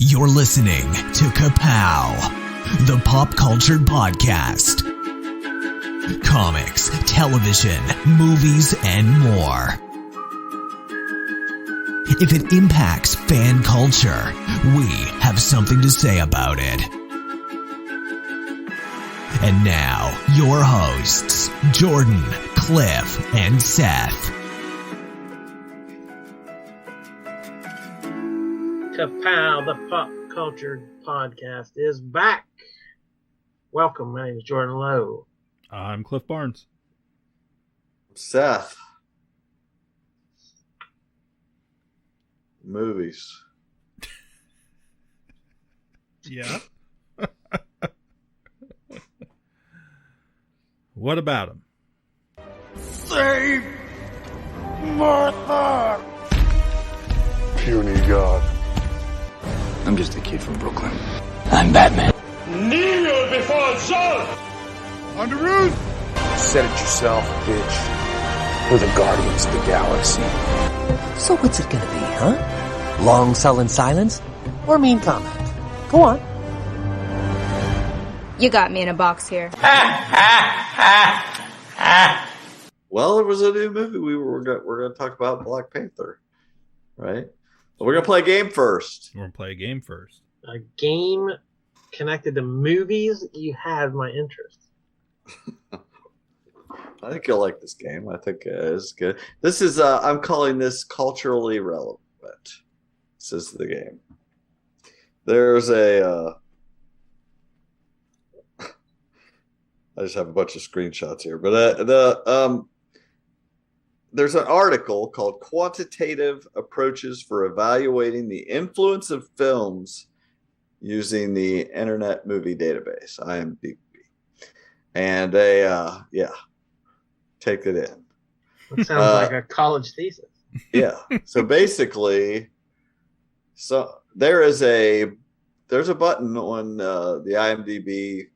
You're listening to Ka-Pow, the pop culture podcast. Comics, television, movies, and more. If it impacts fan culture, we have something to say about it. And now, your hosts, Jordan, Cliff, and Seth. Ka-Pow, the pop culture podcast, is back. Welcome, my name is Jordan Lowe. I'm Cliff Barnes. Seth. Movies. Yeah. What about him? Save Martha! Puny God. I'm just a kid from Brooklyn. I'm Batman. Kneel before Zeus! On the roof! Said it yourself, bitch. We're the Guardians of the Galaxy. So what's it gonna be, huh? Long sullen silence? Or mean combat? Go on. You got me in a box here. Well, there was a new movie we're going to talk about, Black Panther, right? But we're going to play a game first. We're going to play a game first. A game connected to movies, you have my interest. I think you'll like this game. I think it's good. This is, I'm calling this culturally relevant. This is the game. There's a, I just have a bunch of screenshots here, but there's an article called Quantitative Approaches for Evaluating the Influence of Films Using the Internet Movie Database, IMDb. And they, take it in. That sounds like a college thesis. Yeah. So basically, there's a button on the IMDb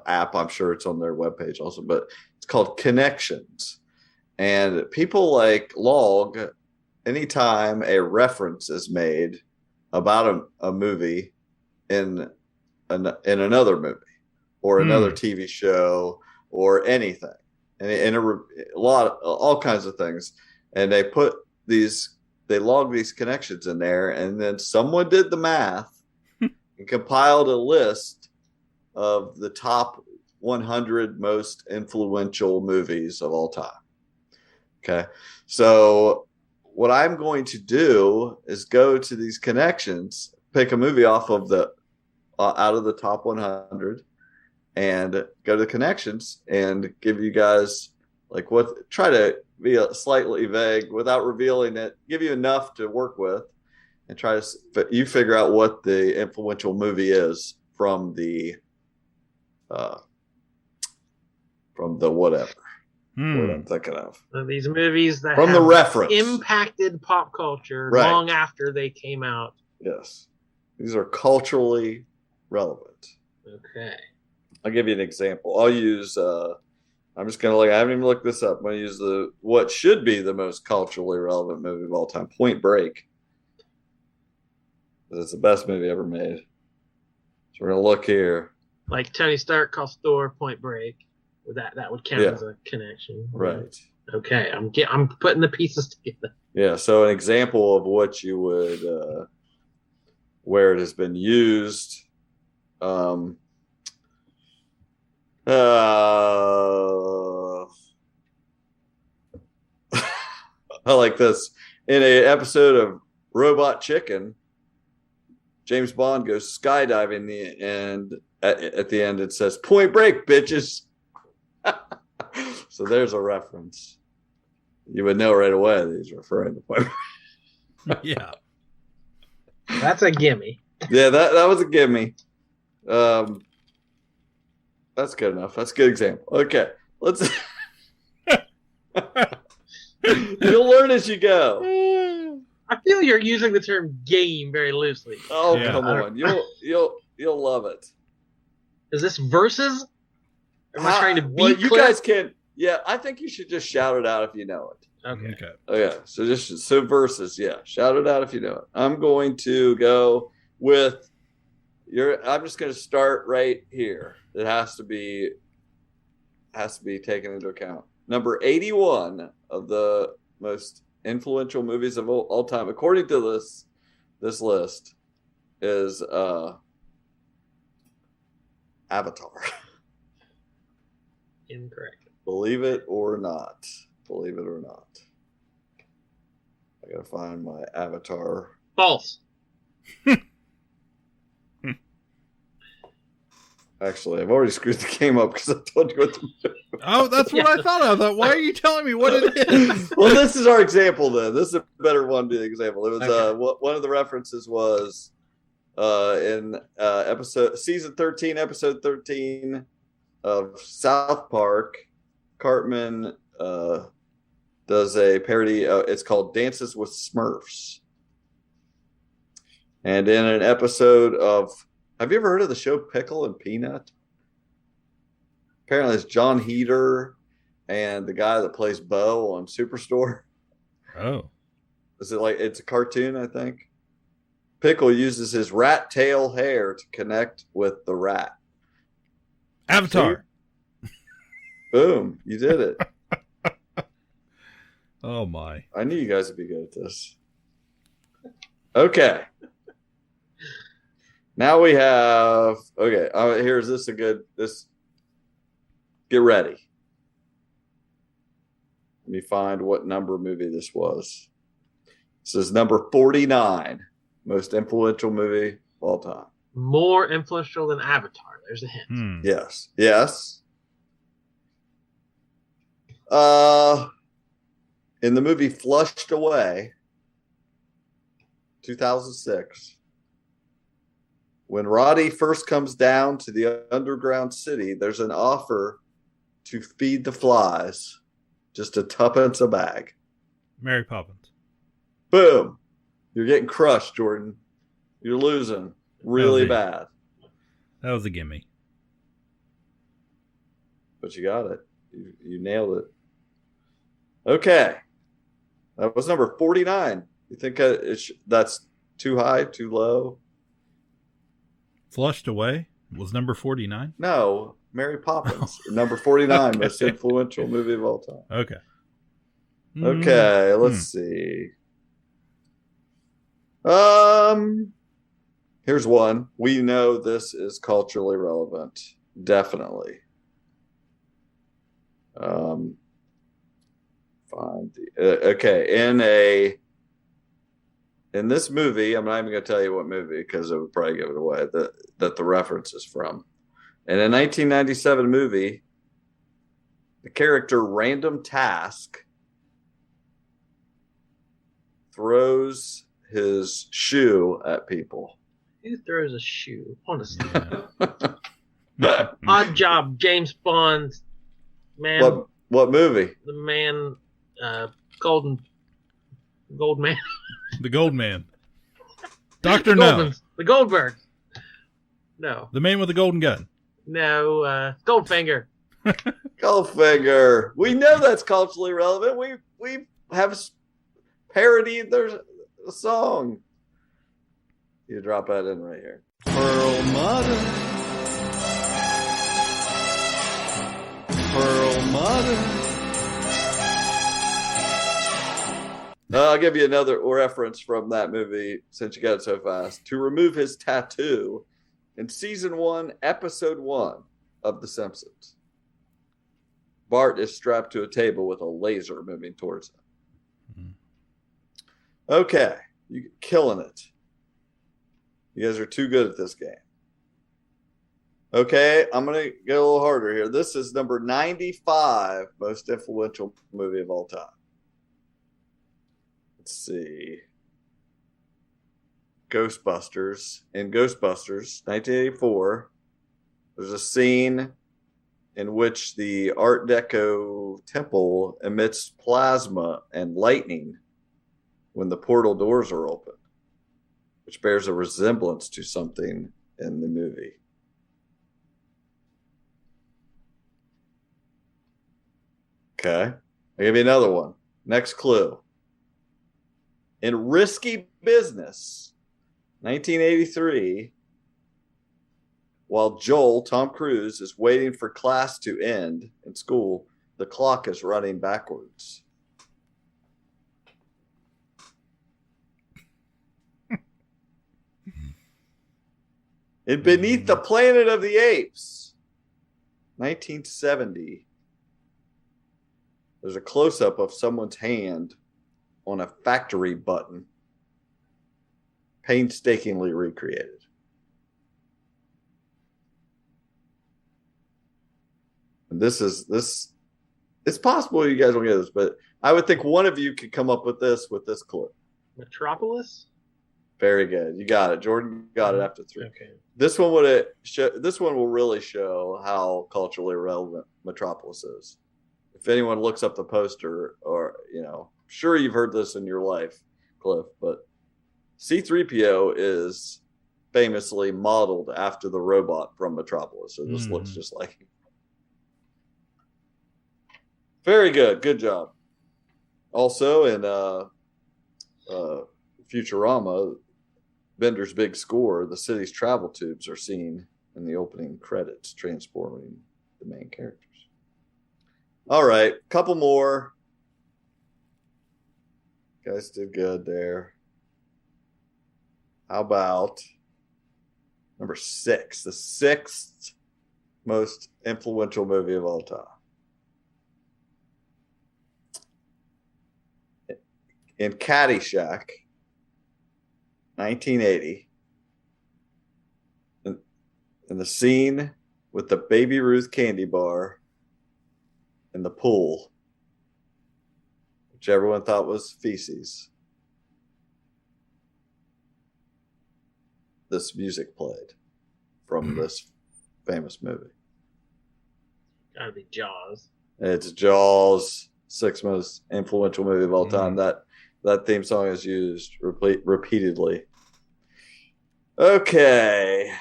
app. I'm sure it's on their webpage also, but it's called Connections. And people log anytime a reference is made about a movie in another movie or another TV show or anything, and all kinds of things. And they log these connections in there, and then someone did the math and compiled a list of the top 100 most influential movies of all time. Okay, so what I'm going to do is go to these connections, pick a movie off of out of the top 100, and go to connections and give you guys try to be slightly vague without revealing it, give you enough to work with, and try to you figure out what the influential movie is from the whatever. What I'm thinking of. These movies that from have the reference impacted pop culture right. long after they came out. Yes. These are culturally relevant. Okay. I'll give you an example. I'll use I'm just gonna I haven't even looked this up. I'm gonna use what should be the most culturally relevant movie of all time, Point Break. It's the best movie ever made. So we're gonna look here. Like Tony Stark calls Thor Point Break. That would count as a connection. Right. Okay, I'm putting the pieces together. Yeah, so an example of what you would where it has been used. I like this. In an episode of Robot Chicken, James Bond goes skydiving, and at the end it says "Point Break, bitches." So there's a reference. You would know right away that he's referring to Point Break. Yeah. That's a gimme. Yeah, that was a gimme. That's good enough. That's a good example. Okay, let's. You'll learn as you go. I feel you're using the term "game" very loosely. Oh, yeah. Come on, you'll love it. Is this versus? Am I trying to beat? Well, you Cliff? guys can. Yeah, I think you should just shout it out if you know it. Okay. Oh yeah. So verses. Yeah, shout it out if you know it. I'm going to go with I'm just going to start right here. It has to be taken into account. Number 81 of the most influential movies of all time, according to this list, is Avatar. Incorrect. Believe it or not. Believe it or not. I gotta find my Avatar. False. Actually, I've already screwed the game up because I told you what the Oh, that's what I thought. I thought, why are you telling me what it is? Well, this is our example then. This is a better one to the example. It was Okay. one of the references was in season 13, episode 13 of South Park. Cartman does a parody. It's called Dances with Smurfs. And in an episode of, have you ever heard of the show Pickle and Peanut? Apparently it's John Heater and the guy that plays Bo on Superstore. Oh. Is it like, it's a cartoon, I think. Pickle uses his rat tail hair to connect with the rat. Avatar. See? Boom. You did it. Oh, my. I knew you guys would be good at this. Okay. Now we have, here's this. Get ready. Let me find what number movie this was. This is number 49, most influential movie of all time. More influential than Avatar. There's a hint. Yes. In the movie Flushed Away, 2006, when Roddy first comes down to the underground city, there's an offer to feed the flies just a tuppence a bag. Mary Poppins. Boom. You're getting crushed, Jordan. You're losing really bad. That was a gimme. But you got it. You nailed it. Okay. That was number 49. You think that's too high, too low? Flushed Away was number 49? No, Mary Poppins. Number 49, most influential movie of all time. Okay. Okay, let's see. Here's one. We know this is culturally relevant. Definitely. In this movie, I'm not even going to tell you what movie because it would probably give it away that the reference is from. In a 1997 movie, the character Random Task throws his shoe at people. Who throws a shoe? Honestly. Odd Job, James Bond, man. What movie? The man, Gold Man. The Gold Man. Dr. No. The Goldberg. No. The man with the golden gun. No, Goldfinger. Goldfinger. We know that's culturally relevant. We have parodied their song. You drop that in right here. Pearl Mother. Pearl Mother. I'll give you another reference from that movie since you got it so fast. To remove his tattoo in season 1, episode 1 of The Simpsons, Bart is strapped to a table with a laser moving towards him. Okay, you're killing it. You guys are too good at this game. Okay, I'm going to get a little harder here. This is number 95 most influential movie of all time. Let's see. Ghostbusters. In Ghostbusters, 1984, there's a scene in which the Art Deco temple emits plasma and lightning when the portal doors are open, which bears a resemblance to something in the movie. Okay. I'll give you another one. Next clue. In Risky Business, 1983, while Joel, Tom Cruise, is waiting for class to end in school, the clock is running backwards. In Beneath the Planet of the Apes, 1970, there's a close-up of someone's hand on a factory button, painstakingly recreated. And this, it's possible you guys will get this, but I would think one of you could come up with this clip. Metropolis? Very good. You got it. Jordan got it after 3. Okay. This one will really show how culturally relevant Metropolis is. If anyone looks up the poster, or sure you've heard this in your life, Cliff, but C-3PO is famously modeled after the robot from Metropolis. So this looks just like him. Very good. Good job. Also in Futurama, Bender's big score, the city's travel tubes are seen in the opening credits, transforming the main characters. All right, couple more. Guys did good there. How about number 6, the 6th most influential movie of all time? In Caddyshack, 1980, in the scene with the Baby Ruth candy bar in the pool, which everyone thought was feces, this music played from this famous movie. Gotta be Jaws. It's Jaws, 6th most influential movie of all time. That theme song is used repeatedly. Okay.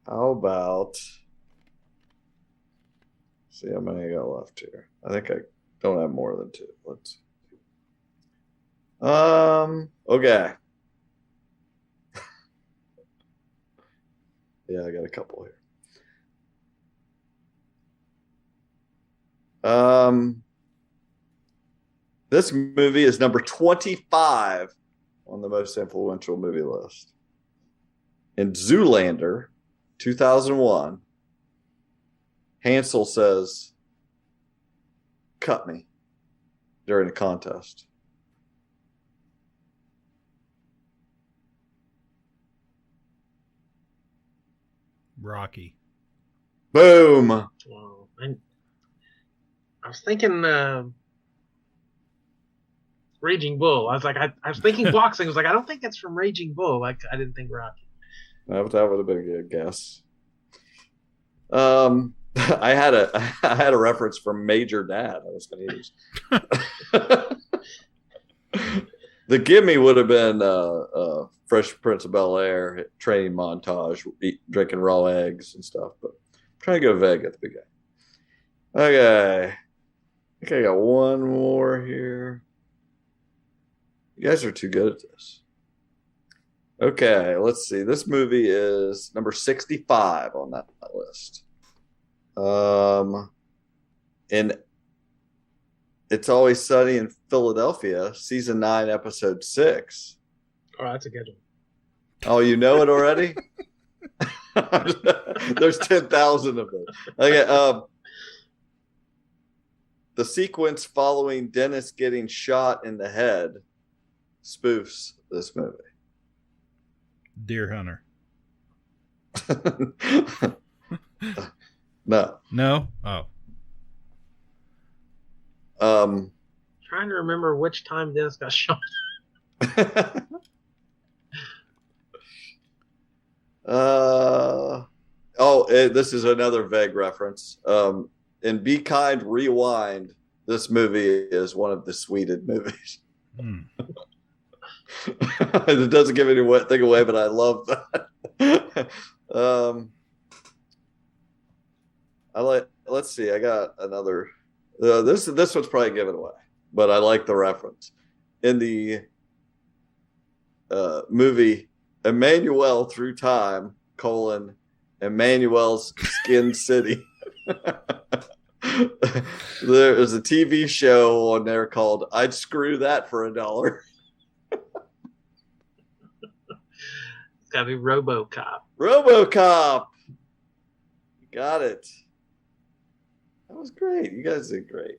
How about... see how many I got left here. I think I don't have more than 2. Let's see. Okay. Yeah, I got a couple here. This movie is number 25 on the most influential movie list. In Zoolander, 2001, Hansel says, "Cut me," during a contest. Rocky. Boom. Wow. I was thinking Raging Bull. I was thinking boxing. I was like, I don't think it's from Raging Bull. Like, I didn't think Rocky. That would have been a good guess. I had a reference from Major Dad I was going to use. The gimme would have been Fresh Prince of Bel-Air training montage, drinking raw eggs and stuff. But I'm trying to go vague at the beginning. Okay, I think I got one more here. You guys are too good at this. Okay, let's see. This movie is number 65 on that list. And It's Always Sunny in Philadelphia, season 9, episode 6. Oh, that's a good one. Oh, you know it already? There's 10,000 of them. Okay, the sequence following Dennis getting shot in the head spoofs this movie. Deer Hunter. No. No? Oh. Trying to remember which time Dennis got shot. This is another vague reference. In Be Kind, Rewind, this movie is one of the Sweded movies. It doesn't give anything away, but I love that. Let's see. I got another. This one's probably given away, but I like the reference. In the movie Emmanuel Through Time, Emmanuel's Skin City. There is a TV show on there called I'd Screw That for $1. It's gotta be RoboCop. RoboCop. Got it. That was great. You guys did great.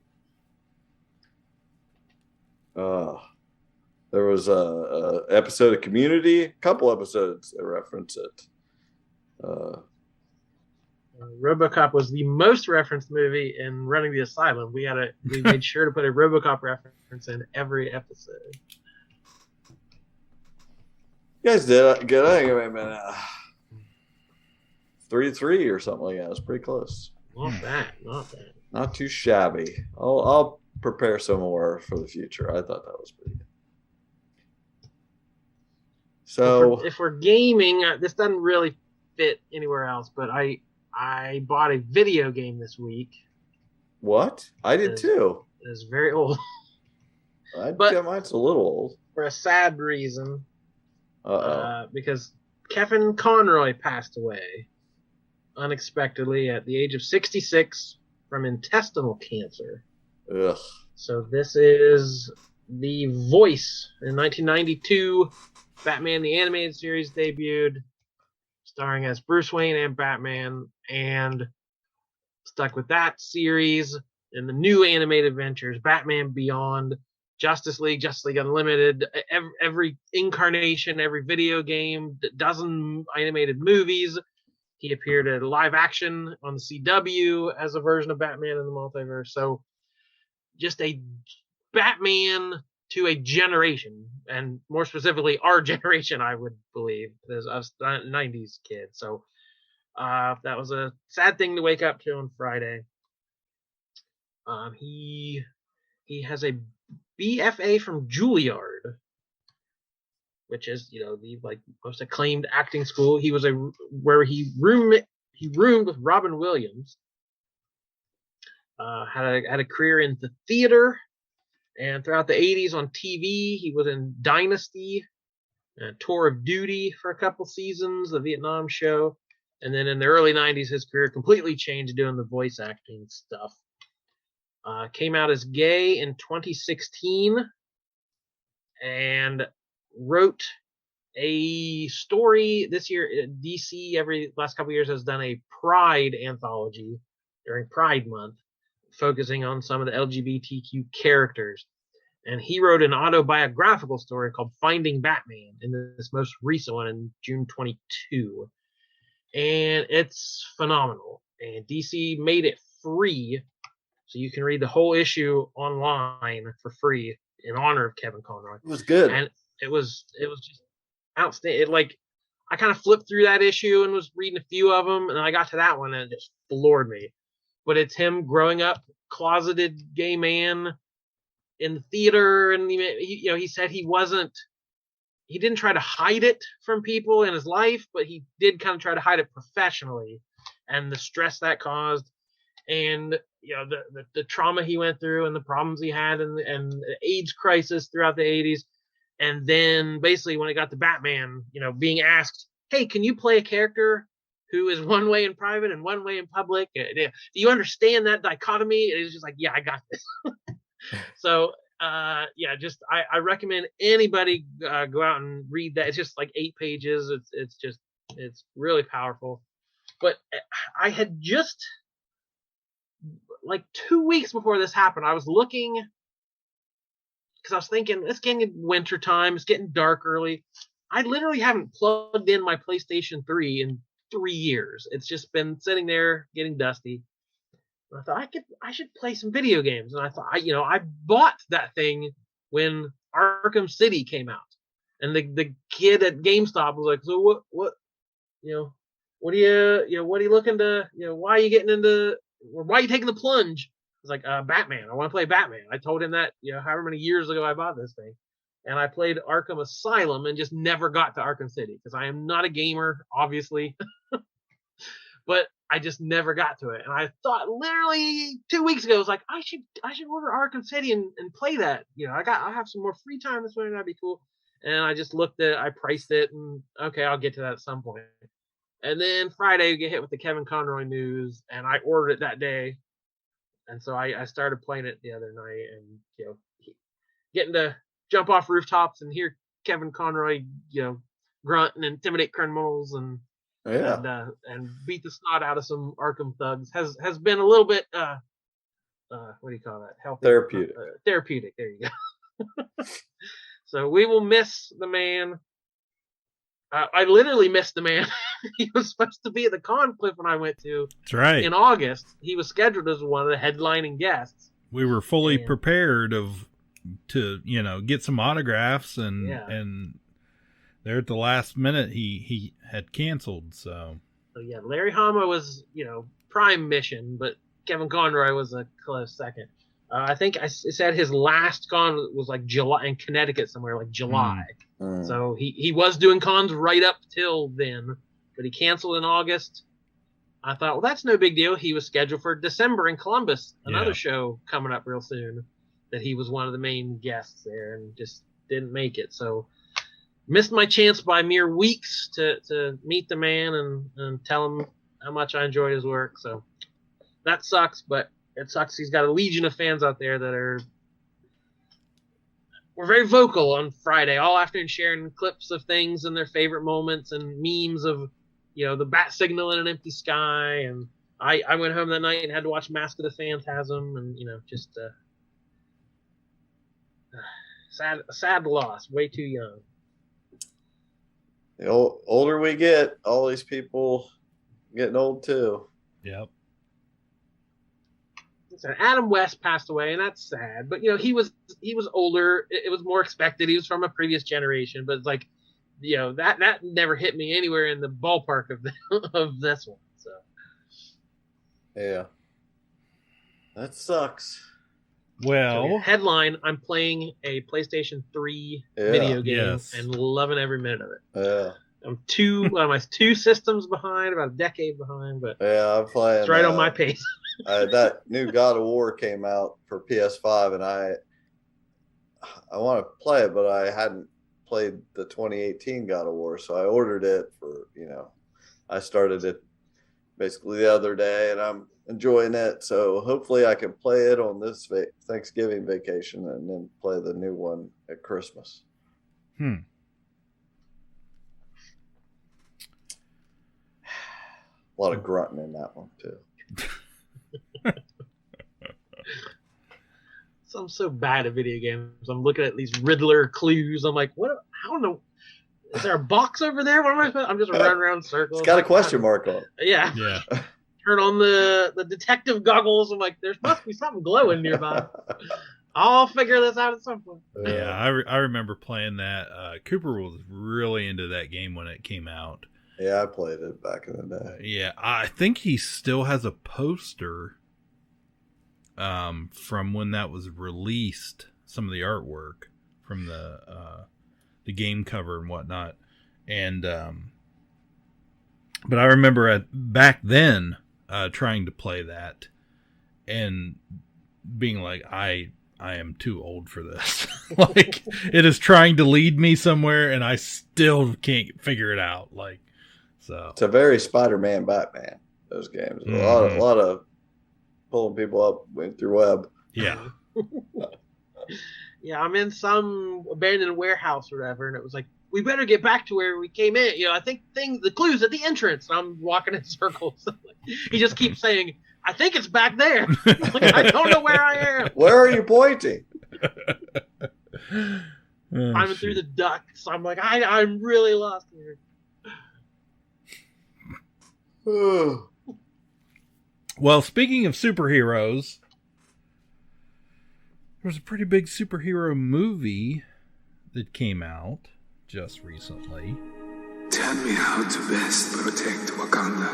There was a episode of Community, a couple episodes that reference it. RoboCop was the most referenced movie in Running the Asylum. We made sure to put a RoboCop reference in every episode. You guys did good. I think it might have been 3-3 or something like that. It was pretty close. Not bad. Not too shabby. I'll prepare some more for the future. I thought that was pretty good. So if we're gaming, this doesn't really fit anywhere else, but I bought a video game this week. What? I did too. It's very old. Mine's a little old. For a sad reason. Because Kevin Conroy passed away unexpectedly at the age of 66 from intestinal cancer. Ugh. So this is the voice in 1992. Batman the Animated Series debuted, starring as Bruce Wayne and Batman, and stuck with that series in the new animated adventures, Batman Beyond, Justice League Unlimited, every incarnation, every video game, dozen animated movies. He appeared at live action on the CW as a version of Batman in the multiverse. So just a Batman to a generation, and more specifically our generation, I would believe, because I was a 90s kid. So that was a sad thing to wake up to on Friday. He has a BFA from Juilliard, which is, the most acclaimed acting school. He was where he roomed with Robin Williams. Had a career in the theater, and throughout the 80s on TV, he was in Dynasty, Tour of Duty for a couple seasons, the Vietnam show, and then in the early 90s, his career completely changed doing the voice acting stuff. Came out as gay in 2016 and wrote a story this year. DC last couple years has done a Pride anthology during Pride Month, focusing on some of the LGBTQ characters. And he wrote an autobiographical story called Finding Batman in this most recent one in June 22. And it's phenomenal. And DC made it free, so you can read the whole issue online for free in honor of Kevin Conroy. It was good. And it was just outstanding. I kind of flipped through that issue and was reading a few of them, and I got to that one and it just floored me. But it's him growing up, closeted gay man in the theater, and he said he didn't try to hide it from people in his life, but he did kind of try to hide it professionally, and the stress that caused, and the trauma he went through, and the problems he had, and the AIDS crisis throughout the 80s, and then basically when it got to Batman, being asked, "Hey, can you play a character who is one way in private and one way in public? Do you understand that dichotomy?" And he's just like, "Yeah, I got this." So, I recommend anybody go out and read that. It's just like 8 pages. It's really powerful. But I had just, 2 weeks before this happened, I was looking, because I was thinking, it's getting winter time, it's getting dark early. I literally haven't plugged in my PlayStation 3 in 3 years. It's just been sitting there getting dusty. And I thought I should play some video games. And I thought, I bought that thing when Arkham City came out, and the kid at GameStop was like, "So what are you looking to, why are you getting into, or why are you taking the plunge?" I was like, "Batman. I want to play Batman." I told him that, however many years ago I bought this thing. And I played Arkham Asylum and just never got to Arkham City, because I am not a gamer, obviously. But I just never got to it. And I thought literally 2 weeks ago, I was like, I should order Arkham City and play that. I have some more free time this winter, that'd be cool. And I just I priced it, and okay, I'll get to that at some point. And then Friday, we get hit with the Kevin Conroy news, and I ordered it that day. And so I started playing it the other night, and getting to jump off rooftops and hear Kevin Conroy, grunt and intimidate criminals and beat the snot out of some Arkham thugs has been a little bit what do you call that? Healthy. Therapeutic. Therapeutic. There you go. So we will miss the man. I literally missed the man. He was supposed to be at the conclave when I went to. That's right. In August. He was scheduled as one of the headlining guests. We were fully prepared to get some autographs, and there at the last minute he had canceled. So yeah, Larry Hama was prime mission, but Kevin Conroy was a close second. I think I said his last con was like July in Connecticut somewhere, like July. So he was doing cons right up till then, but he canceled in August. I thought, well, that's no big deal. He was scheduled for December in Columbus, another show coming up real soon, that he was one of the main guests there, and just didn't make it. So missed my chance by mere weeks to meet the man and tell him how much I enjoyed his work. So that sucks, but it sucks. He's got a legion of fans out there that were very vocal on Friday, all afternoon, sharing clips of things and their favorite moments and memes of, the bat signal in an empty sky. And I went home that night and had to watch Mask of the Phantasm, and just sad loss. Way too young. The older we get, all these people getting old too. Yep. Adam West passed away, and that's sad. But he was older. It was more expected. He was from a previous generation. But it's like, that never hit me anywhere in the ballpark of this one. So yeah, that sucks. Well, headline: I'm playing a PlayStation 3 video game and loving every minute of it. Yeah. I'm two systems behind, about a decade behind, but I'm playing. It's right on my pace. That new God of War came out for PS5, and I want to play it, but I hadn't played the 2018 God of War, so I ordered it for, I started it basically the other day, and I'm enjoying it. So hopefully I can play it on this Thanksgiving vacation and then play the new one at Christmas. A lot of grunting in that one too. So I'm so bad at video games. I'm looking at these Riddler clues. I'm like, what? How in the? Is there a box over there? What am I supposed? I'm just running around in circles. It's got a question mark on it. Yeah. Turn on the detective goggles. I'm like, there must be something glowing nearby. I'll figure this out at some point. Yeah, I remember playing that. Cooper was really into that game when it came out. Yeah, I played it back in the day. Yeah, I think he still has a poster from when that was released, some of the artwork from the game cover and whatnot. And but I remember back then trying to play that and being like, I am too old for this. Like, it is trying to lead me somewhere and I still can't figure it out. Like, so it's a very Spider-Man Batman, those games. A lot of pulling people up through web. Yeah. Yeah, I'm in some abandoned warehouse or whatever, and it was like, we better get back to where we came in. I think the clue's at the entrance. And I'm walking in circles. He just keeps saying, I think it's back there. Like, I don't know where I am. Where are you pointing? I'm through the ducts. I'm like, I'm really lost here. Well, speaking of superheroes, there was a pretty big superhero movie that came out just recently. Tell me how to best protect Wakanda.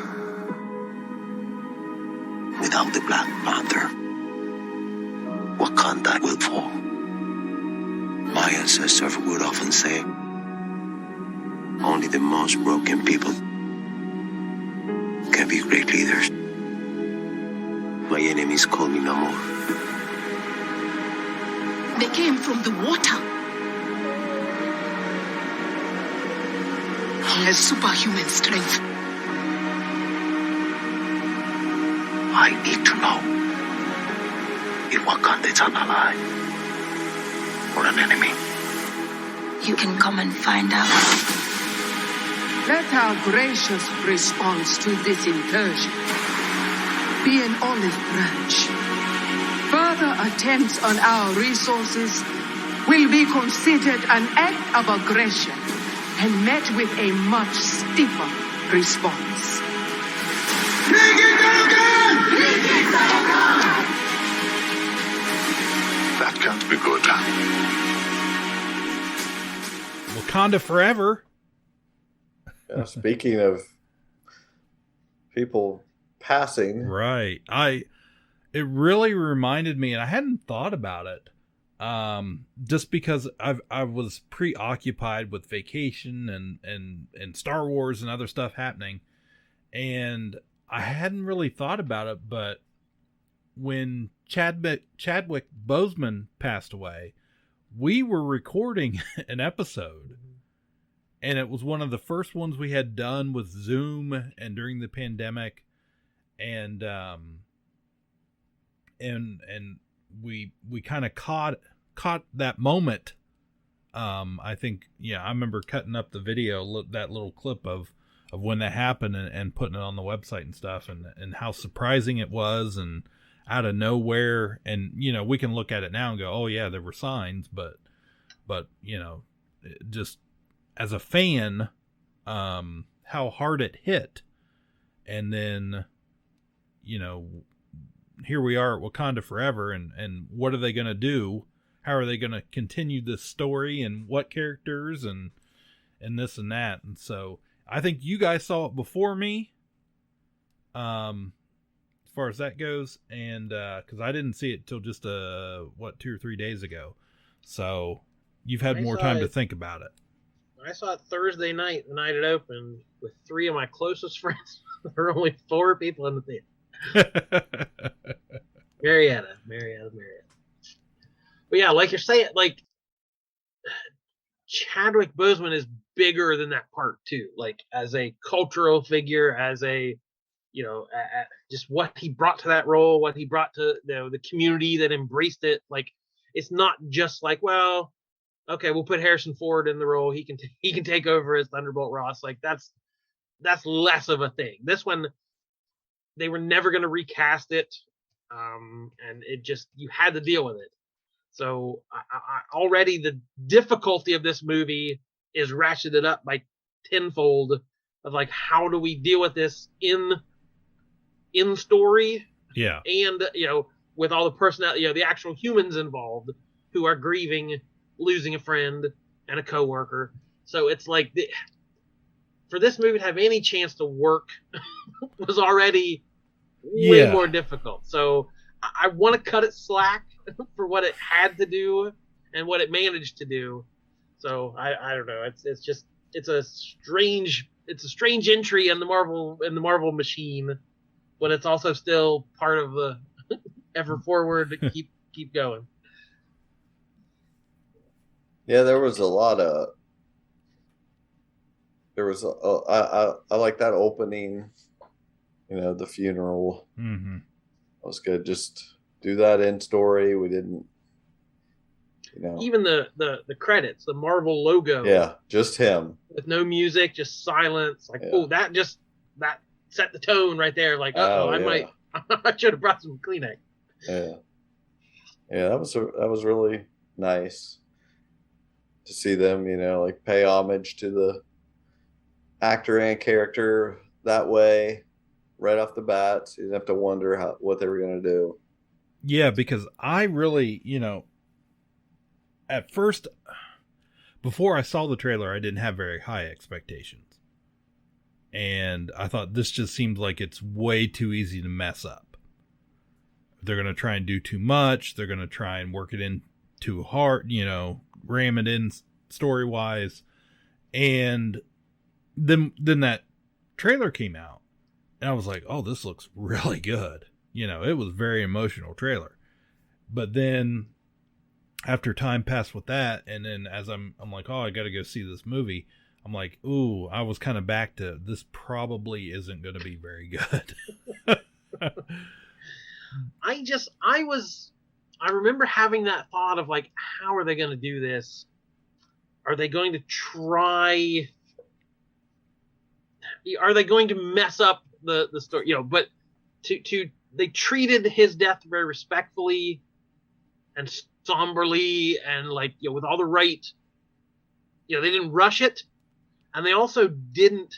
Without the Black Panther, Wakanda will fall. My ancestors would often say, only the most broken people can be great leaders. My enemies call me Namor. They came from the water. He has superhuman strength. I need to know if Wakanda is an ally or an enemy. You can come and find out. Let our gracious response to this incursion be an olive branch. Further attempts on our resources will be considered an act of aggression and met with a much stiffer response. That can't be good. Wakanda forever. Yeah, speaking of people passing, Right. It really reminded me, and I hadn't thought about it, just because I was preoccupied with vacation and Star Wars and other stuff happening, and I hadn't really thought about it. But when Chadwick Boseman passed away, we were recording an episode, and it was one of the first ones we had done with Zoom and during the pandemic, and we kind of caught that moment. I think, yeah, I remember cutting up the video, that little clip of when that happened, and putting it on the website and stuff, and how surprising it was, and out of nowhere. And, you know, we can look at it now and go, oh yeah, there were signs, but, you know, just as a fan, how hard it hit. And then, you know, here we are at Wakanda forever, and what are they going to do? How are they going to continue this story, and what characters, and this and that? And so I think you guys saw it before me, as far as that goes, and because I didn't see it till just 2 or 3 days ago, so you've had more time to think about it. I saw it Thursday night, the night it opened, with 3 of my closest friends. There were only 4 people in the theater. Marietta. But yeah, like you're saying, like, Chadwick Boseman is bigger than that part too. Like, as a cultural figure, as a, you know, just what he brought to that role, what he brought to the community that embraced it. Like, it's not just like, well, okay, we'll put Harrison Ford in the role. He can take over as Thunderbolt Ross. Like, that's less of a thing. This one, they were never going to recast it, and it just, you had to deal with it. So I already the difficulty of this movie is ratcheted up by tenfold of, like, how do we deal with this in story? Yeah. And, you know, with all the personnel, you know, the actual humans involved who are grieving losing a friend and a coworker. So it's like, for this movie to have any chance to work was already way more difficult. So I want to cut it slack for what it had to do and what it managed to do. So I don't know. It's a strange entry in the Marvel machine, but it's also still part of the ever forward to keep going. Yeah, there was a lot of. I like that opening. You know, the funeral. Mm-hmm. That was good. Just do that in story. We didn't, you know. Even the credits, the Marvel logo. Yeah, just him. With no music, just silence. Like, oh, that set the tone right there. Like, I should have brought some Kleenex. Yeah. Yeah, that was really nice to see them, you know, like, pay homage to the actor and character that way right off the bat. So you didn't have to wonder what they were going to do. Yeah, because I really, you know, at first, before I saw the trailer, I didn't have very high expectations. And I thought this just seems like it's way too easy to mess up. They're going to try and do too much. They're going to try and work it in too hard, you know, ram it in story-wise. And then that trailer came out, and I was like, oh, this looks really good. You know, it was a very emotional trailer. But then after time passed with that, and then as I'm like, oh, I got to go see this movie, I'm like, ooh, I was kind of back to this probably isn't going to be very good. I remember having that thought of like, how are they going to do this? Are they going to try? Are they going to mess up the story? You know, but they treated his death very respectfully and somberly, and like, you know, with all the right. You know, they didn't rush it, and they also didn't,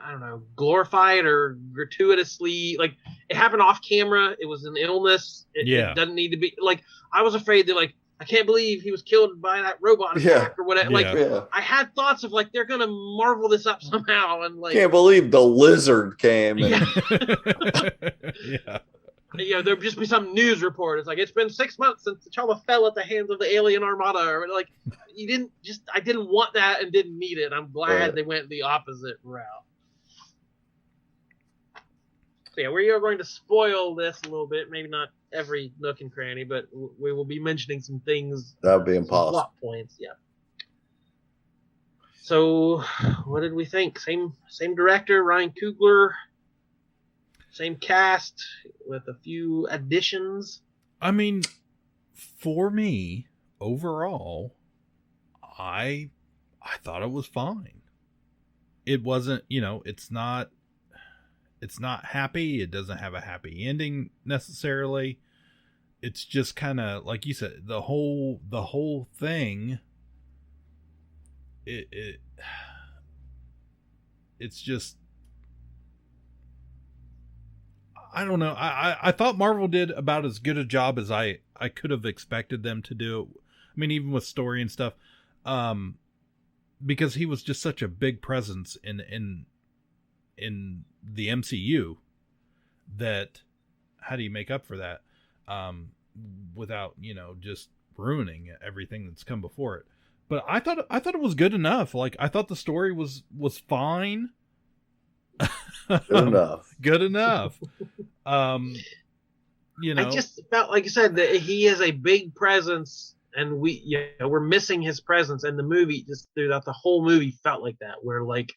I don't know, glorify it or gratuitously. Like, it happened off camera. It was an illness. It doesn't need to be like. I was afraid that, like, I can't believe he was killed by that robot attack or whatever. Like, I had thoughts of like, they're gonna marvel this up somehow, and like, can't believe the lizard came. And... Yeah. You know, there'd just be some news report. It's like, it's been 6 months since T'Challa fell at the hands of the alien armada. Or like, I didn't want that and didn't need it. I'm glad they went the opposite route. So yeah, we are going to spoil this a little bit. Maybe not every nook and cranny, but we will be mentioning some things. That would be impossible. Plot points, yeah. So, what did we think? Same director, Ryan Coogler. Same cast with a few additions. I mean, for me, overall, I thought it was fine. It wasn't, you know, it's not happy. It doesn't have a happy ending necessarily. It's just kind of, like you said, the whole thing. It's just, I don't know. I thought Marvel did about as good a job as I could have expected them to do. I mean, even with story and stuff, because he was just such a big presence in the MCU, that how do you make up for that without, you know, just ruining everything that's come before it? But I thought it was good enough. Like, I thought the story was fine. Good enough. You know, I just felt, like I said, that he is a big presence, and we're missing his presence. And the movie, just throughout the whole movie, felt like that. Where like,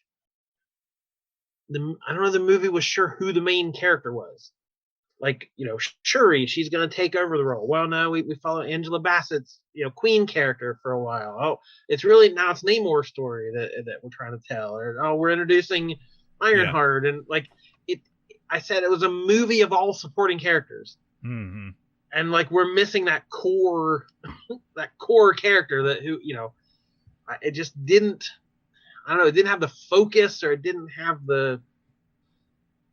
I don't know, the movie was sure who the main character was. Like, you know, Shuri, she's going to take over the role. Well, no, we follow Angela Bassett's, you know, Queen character for a while. Oh, it's Namor's story that we're trying to tell. Or, we're introducing Ironheart. And like, I said it was a movie of all supporting characters. Mm-hmm. And like, we're missing that core character that it just didn't, I don't know, it didn't have the focus, or it didn't have the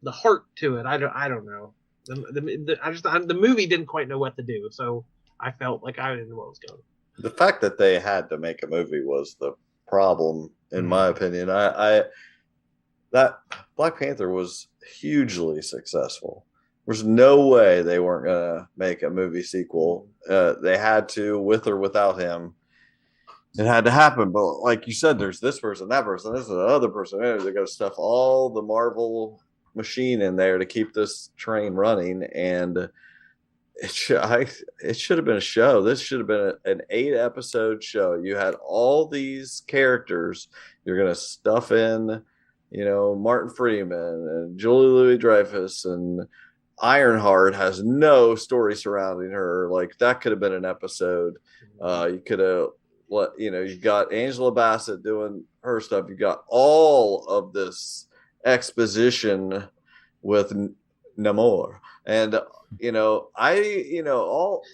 heart to it. I don't know. The movie didn't quite know what to do, so I felt like I didn't know what was going. The fact that they had to make a movie was the problem, in my opinion. That Black Panther was hugely successful. There's no way they weren't gonna make a movie sequel. They had to, with or without him. It had to happen. But like you said, there's this person, that person, this is the other person. They got to stuff all the Marvel machine in there to keep this train running, and it should have been a show. This should have been an 8-episode show. You had all these characters. You're gonna stuff in, you know, Martin Freeman and Julie Louis-Dreyfus, and Ironheart has no story surrounding her. Like, that could have been an episode. You could have, you got Angela Bassett doing her stuff. You got all of this exposition with Namor, and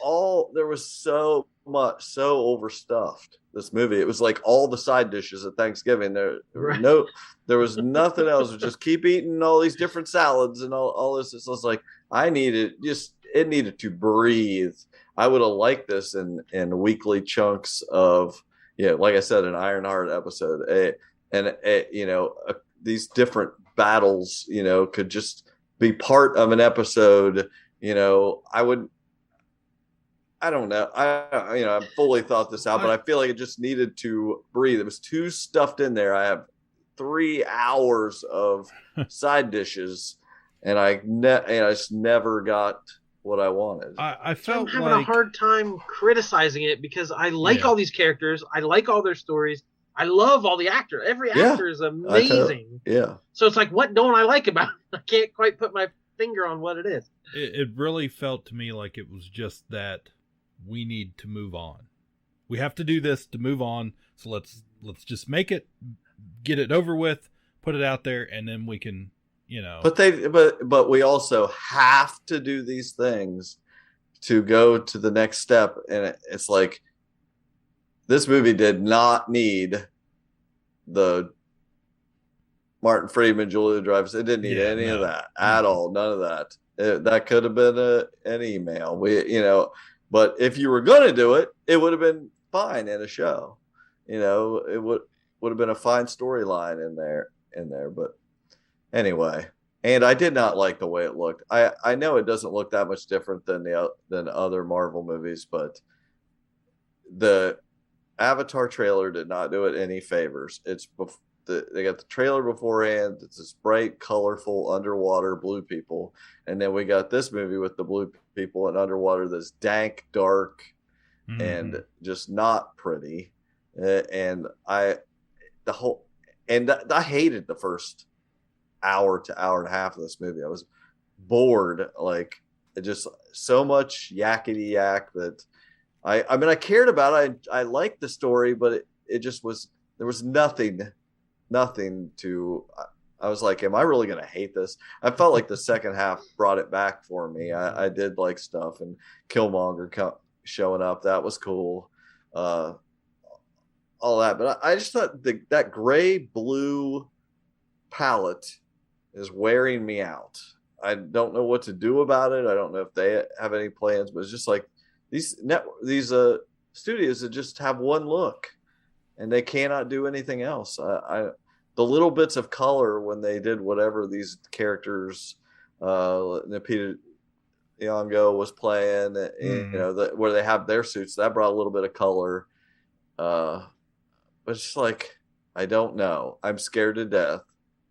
all there was so much, so overstuffed, this movie. It was like all the side dishes at Thanksgiving. There was nothing else. It was just keep eating all these different salads and all this. So it's like, it needed to breathe. I would have liked this in weekly chunks of, like I said, an Ironheart episode, these different battles, could just be part of an episode. I don't know. I fully thought this out, but I feel like it just needed to breathe. It was too stuffed in there. I have 3 hours of side dishes, and I just never got what I wanted. I felt I'm having a hard time criticizing it, because I like all these characters. I like all their stories. I love all the actors. Every actor is amazing. So it's like, what don't I like about it? I can't quite put my finger on what it is. It really felt to me like it was just that we need to move on. We have to do this to move on. So let's just make it, get it over with, put it out there, and then we can, But we also have to do these things to go to the next step. And it's like, this movie did not need the Martin Freeman, Julia Dreyfus. It didn't need any of that at all. None of that. That could have been an email. But if you were going to do it, it would have been fine in a show. It would have been a fine storyline in there. But anyway, and I did not like the way it looked. I know it doesn't look that much different than other Marvel movies, but the Avatar trailer did not do it any favors. They got the trailer beforehand. It's this bright, colorful underwater blue people, and then we got this movie with the blue people and underwater that's dank, dark, and just not pretty. And I hated the first hour to hour and a half of this movie. I was bored, like just so much yakety yak that I mean I cared about it. I liked the story, but it just was, there was nothing to. I was like, am I really going to hate this? I felt like the second half brought it back for me. I did like stuff, and Killmonger showing up, that was cool. All that, but I just thought that gray blue palette is wearing me out. I don't know what to do about it. I don't know if they have any plans, but it's just like these studios that just have one look, and they cannot do anything else. The little bits of color when they did whatever these characters, Lupita Nyong'o was playing, where they have their suits, that brought a little bit of color. But it's just like, I don't know. I'm scared to death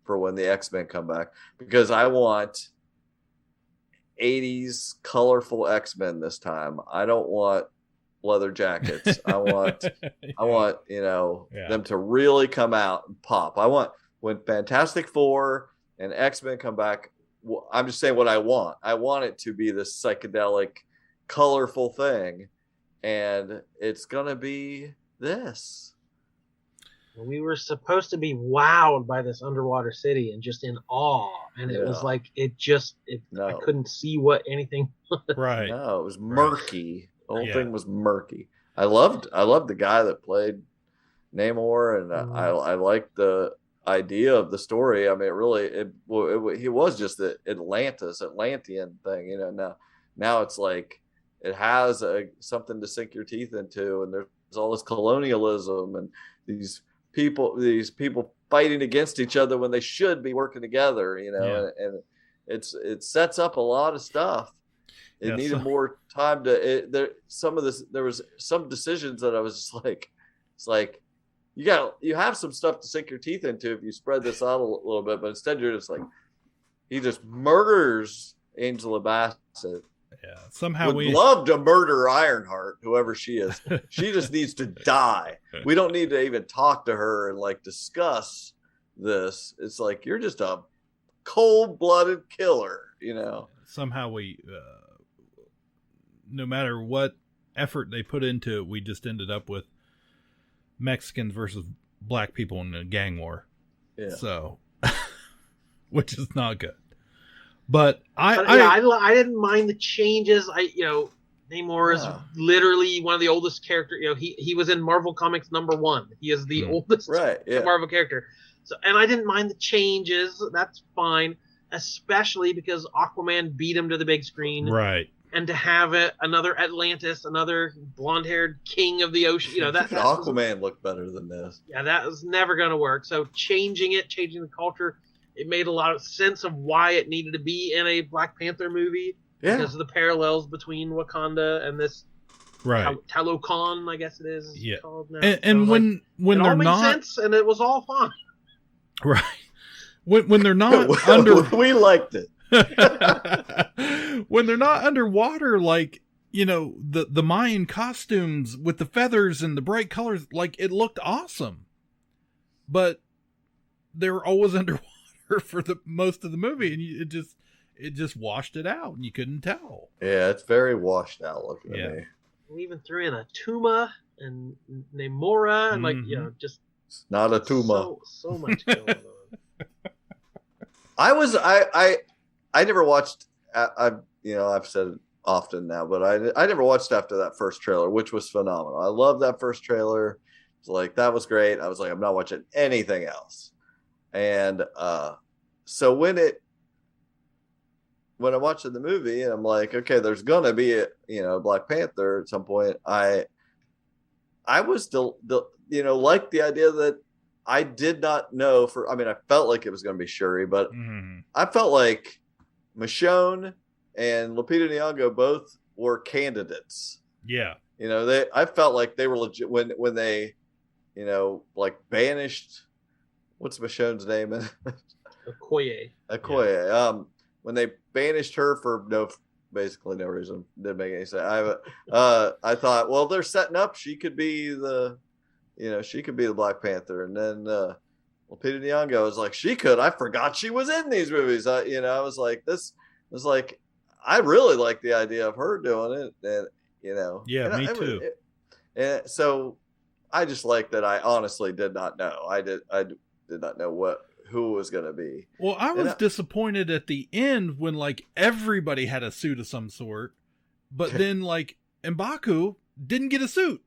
for when the X-Men come back, because I want 80s colorful X-Men this time. I don't want leather jackets. I want them to really come out and pop. I want, when Fantastic Four and X-Men come back, I'm just saying what I want. I want it to be this psychedelic, colorful thing, and it's gonna be this. We were supposed to be wowed by this underwater city and just in awe, and it was like I couldn't see what anything was. Right. No, it was murky. The whole thing was murky. I loved the guy that played Namor, and I liked the idea of the story. I mean, he was just the Atlantean thing, Now it's like it has something to sink your teeth into, and there's all this colonialism and these people fighting against each other when they should be working together, and it sets up a lot of stuff. It needed more time there was some decisions that I was just like, it's like you have some stuff to sink your teeth into if you spread this out a little bit, but instead you're just like, he just murders Angela Bassett. Yeah, somehow would love to murder Ironheart, whoever she is. She just needs to die. We don't need to even talk to her and discuss this. It's like, you're just a cold-blooded killer, Somehow we, no matter what effort they put into it, we just ended up with Mexicans versus black people in a gang war. Yeah. So, which is not good. But I didn't mind the changes. Namor is literally one of the oldest characters. He was in Marvel Comics #1. He is the oldest Marvel character. So, and I didn't mind the changes. That's fine, especially because Aquaman beat him to the big screen. Right. And to have another Atlantis, another blonde-haired king of the ocean, that Aquaman looked better than this. Yeah, that was never going to work. So changing the culture, it made a lot of sense of why it needed to be in a Black Panther movie, because of the parallels between Wakanda and this Talokan, I guess it is called now. And when it they're all made not sense, and it was all fine. Right. When they're not under, we liked it. When they're not underwater, the Mayan costumes with the feathers and the bright colors, it looked awesome. but they were always underwater for the most of the movie, and it just washed it out, and you couldn't tell. Yeah, it's very washed out looking to me. We even threw in a Tuma and Namora, and just it's not a Tuma. So much going on. I never watched. I've said it often now, but I never watched after that first trailer, which was phenomenal. I loved that first trailer. It's like that was great. I was like, I'm not watching anything else. And so when I watched the movie, and I'm like, okay, there's gonna be a Black Panther at some point. I was like the idea that I did not know I felt like it was going to be Shuri, but I felt like Michonne and Lupita Nyong'o both were candidates. Yeah. I felt like they were legit when they, banished, what's Michonne's name? Okoye. Yeah. When they banished her for basically no reason, didn't make any sense. I thought, well, they're setting up. She could be the Black Panther, and then Lupita Nyong'o was like, she could. I forgot she was in these movies. I was like, this was like, I really like the idea of her doing it, and yeah, me too. And so I just like that. I honestly did not know. I did not know who it was going to be. Well, I was disappointed at the end when everybody had a suit of some sort, but then M'Baku didn't get a suit.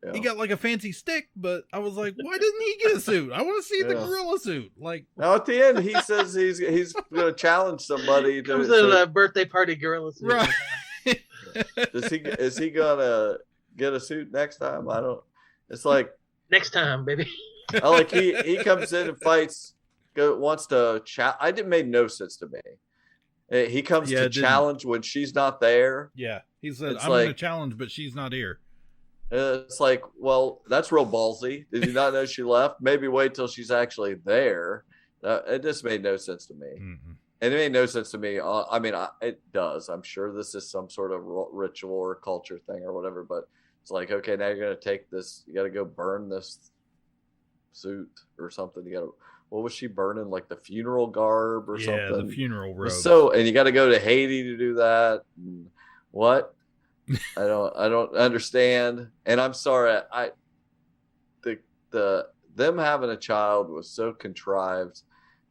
Yeah. He got a fancy stick, but I was like, why didn't he get a suit? I want to see the gorilla suit. Now at the end, he says he's going to challenge somebody. Comes in a birthday party gorilla suit. Right. Is he going to get a suit next time? I don't. It's like next time, baby. He comes in and fights. Wants to chat. It made no sense to me. He comes to challenge when she's not there. Yeah, he said, "I'm going to challenge, but she's not here." It's like, well, that's real ballsy. Did you not know she left? Maybe wait till she's actually there. It just made no sense to me. Mm-hmm. And it made no sense to me. It does. I'm sure this is some sort of ritual or culture thing or whatever. But it's like, okay, now you're going to take this. You got to go burn this suit or something. What was she burning? The funeral garb or something? Yeah, the funeral robe. And you got to go to Haiti to do that. What? I don't understand. And I'm sorry. Them having a child was so contrived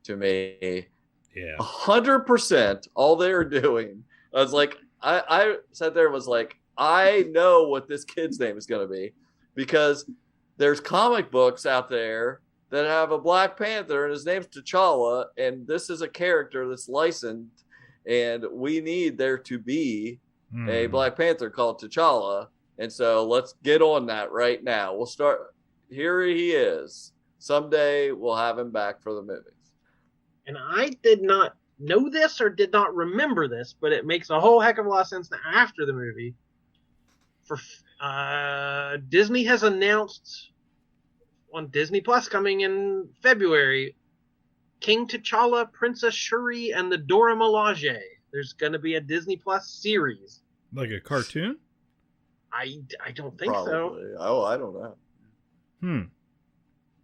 to me. Yeah. 100% all they were doing. I was like, I sat there and was like, I know what this kid's name is going to be, because there's comic books out there that have a Black Panther and his name's T'Challa, and this is a character that's licensed, and we need there to be a Black Panther called T'Challa, and so let's get on that right now. We'll start. Here he is. Someday we'll have him back for the movies. And I did not know this or did not remember this, but it makes a whole heck of a lot of sense after the movie. For Disney has announced on Disney Plus coming in February, King T'Challa, Princess Shuri, and the Dora Milaje. There's going to be a Disney Plus series. Like a cartoon? I don't think Probably. so. Oh, I don't know.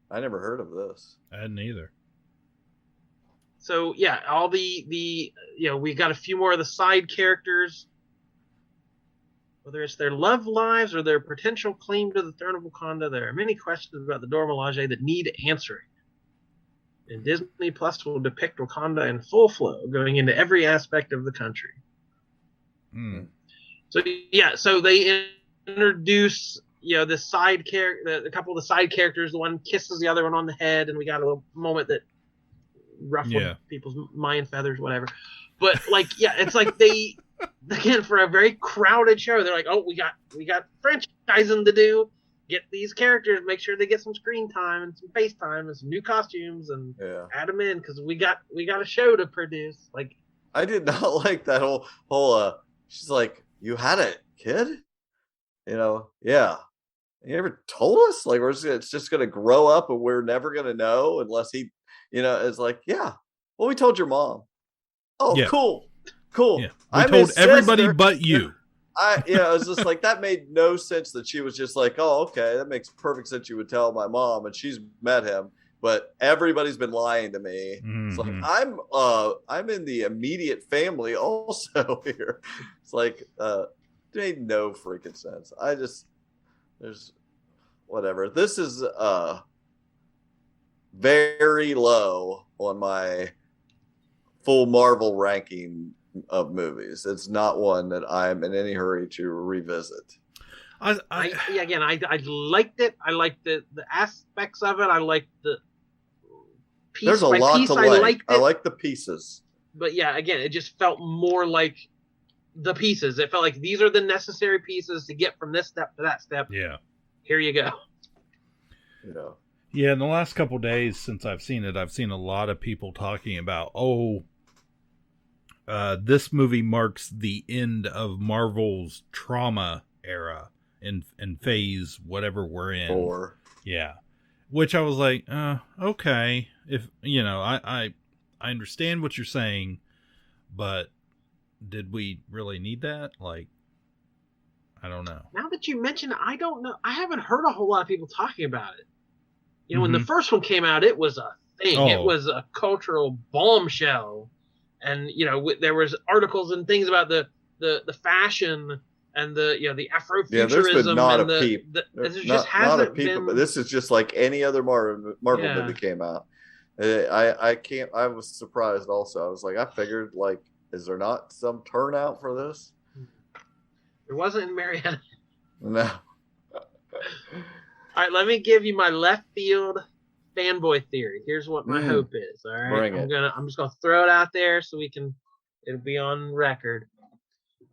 I never heard of this. I hadn't either. So yeah, all the we got a few more of the side characters. Whether it's their love lives or their potential claim to the throne of Wakanda, there are many questions about the Dora Milaje that need answering. And Disney Plus will depict Wakanda in full flow, going into every aspect of the country. So they introduce this side character, a couple of the side characters. The one kisses the other one on the head, and we got a little moment that ruffled people's Mayan feathers, whatever. But it's like they. Again, for a very crowded show, they're like, "Oh, we got franchising to do. Get these characters, make sure they get some screen time and some face time and some new costumes, and add them in because we got a show to produce." I did not like that whole. She's like, "You had a kid, yeah. You never told us. It's just gonna grow up and we're never gonna know unless he, it's like, yeah. Well, we told your mom. Oh, yeah. Cool. Yeah. We told everybody but you. It was just like, that made no sense that she was just like, oh, okay, that makes perfect sense. You would tell my mom, and she's met him. but everybody's been lying to me. It's like I'm in the immediate family also here. It's like it made no freaking sense. There's whatever. This is very low on my full Marvel ranking of movies. It's not one that I'm in any hurry to revisit. I liked it. I liked the aspects of it. I liked the piece. There's a lot piece, to like. I like the pieces. But yeah, again, it just felt more like the pieces. It felt like these are the necessary pieces to get from this step to that step. Yeah. Here you go. Yeah. Yeah, in the last couple of days since I've seen it, I've seen a lot of people talking about, this movie marks the end of Marvel's trauma era in phase whatever we're in. 4. Yeah. Which I was like, okay. If I understand what you're saying, but did we really need that? Like, I don't know. Now that you mention it, I don't know. I haven't heard a whole lot of people talking about it. When the first one came out, it was a thing. Oh. It was a cultural bombshell. And, there was articles and things about the fashion and the Afrofuturism. Yeah, there's been not and a peep. Not a peep, but this is just like any other Marvel movie came out. I was surprised also. I was like, I figured, like, is there not some turnout for this? There wasn't in Marietta. No. All right, let me give you my left field fanboy theory. Here's what my hope is. All right, I'm just gonna throw it out there so it'll be on record.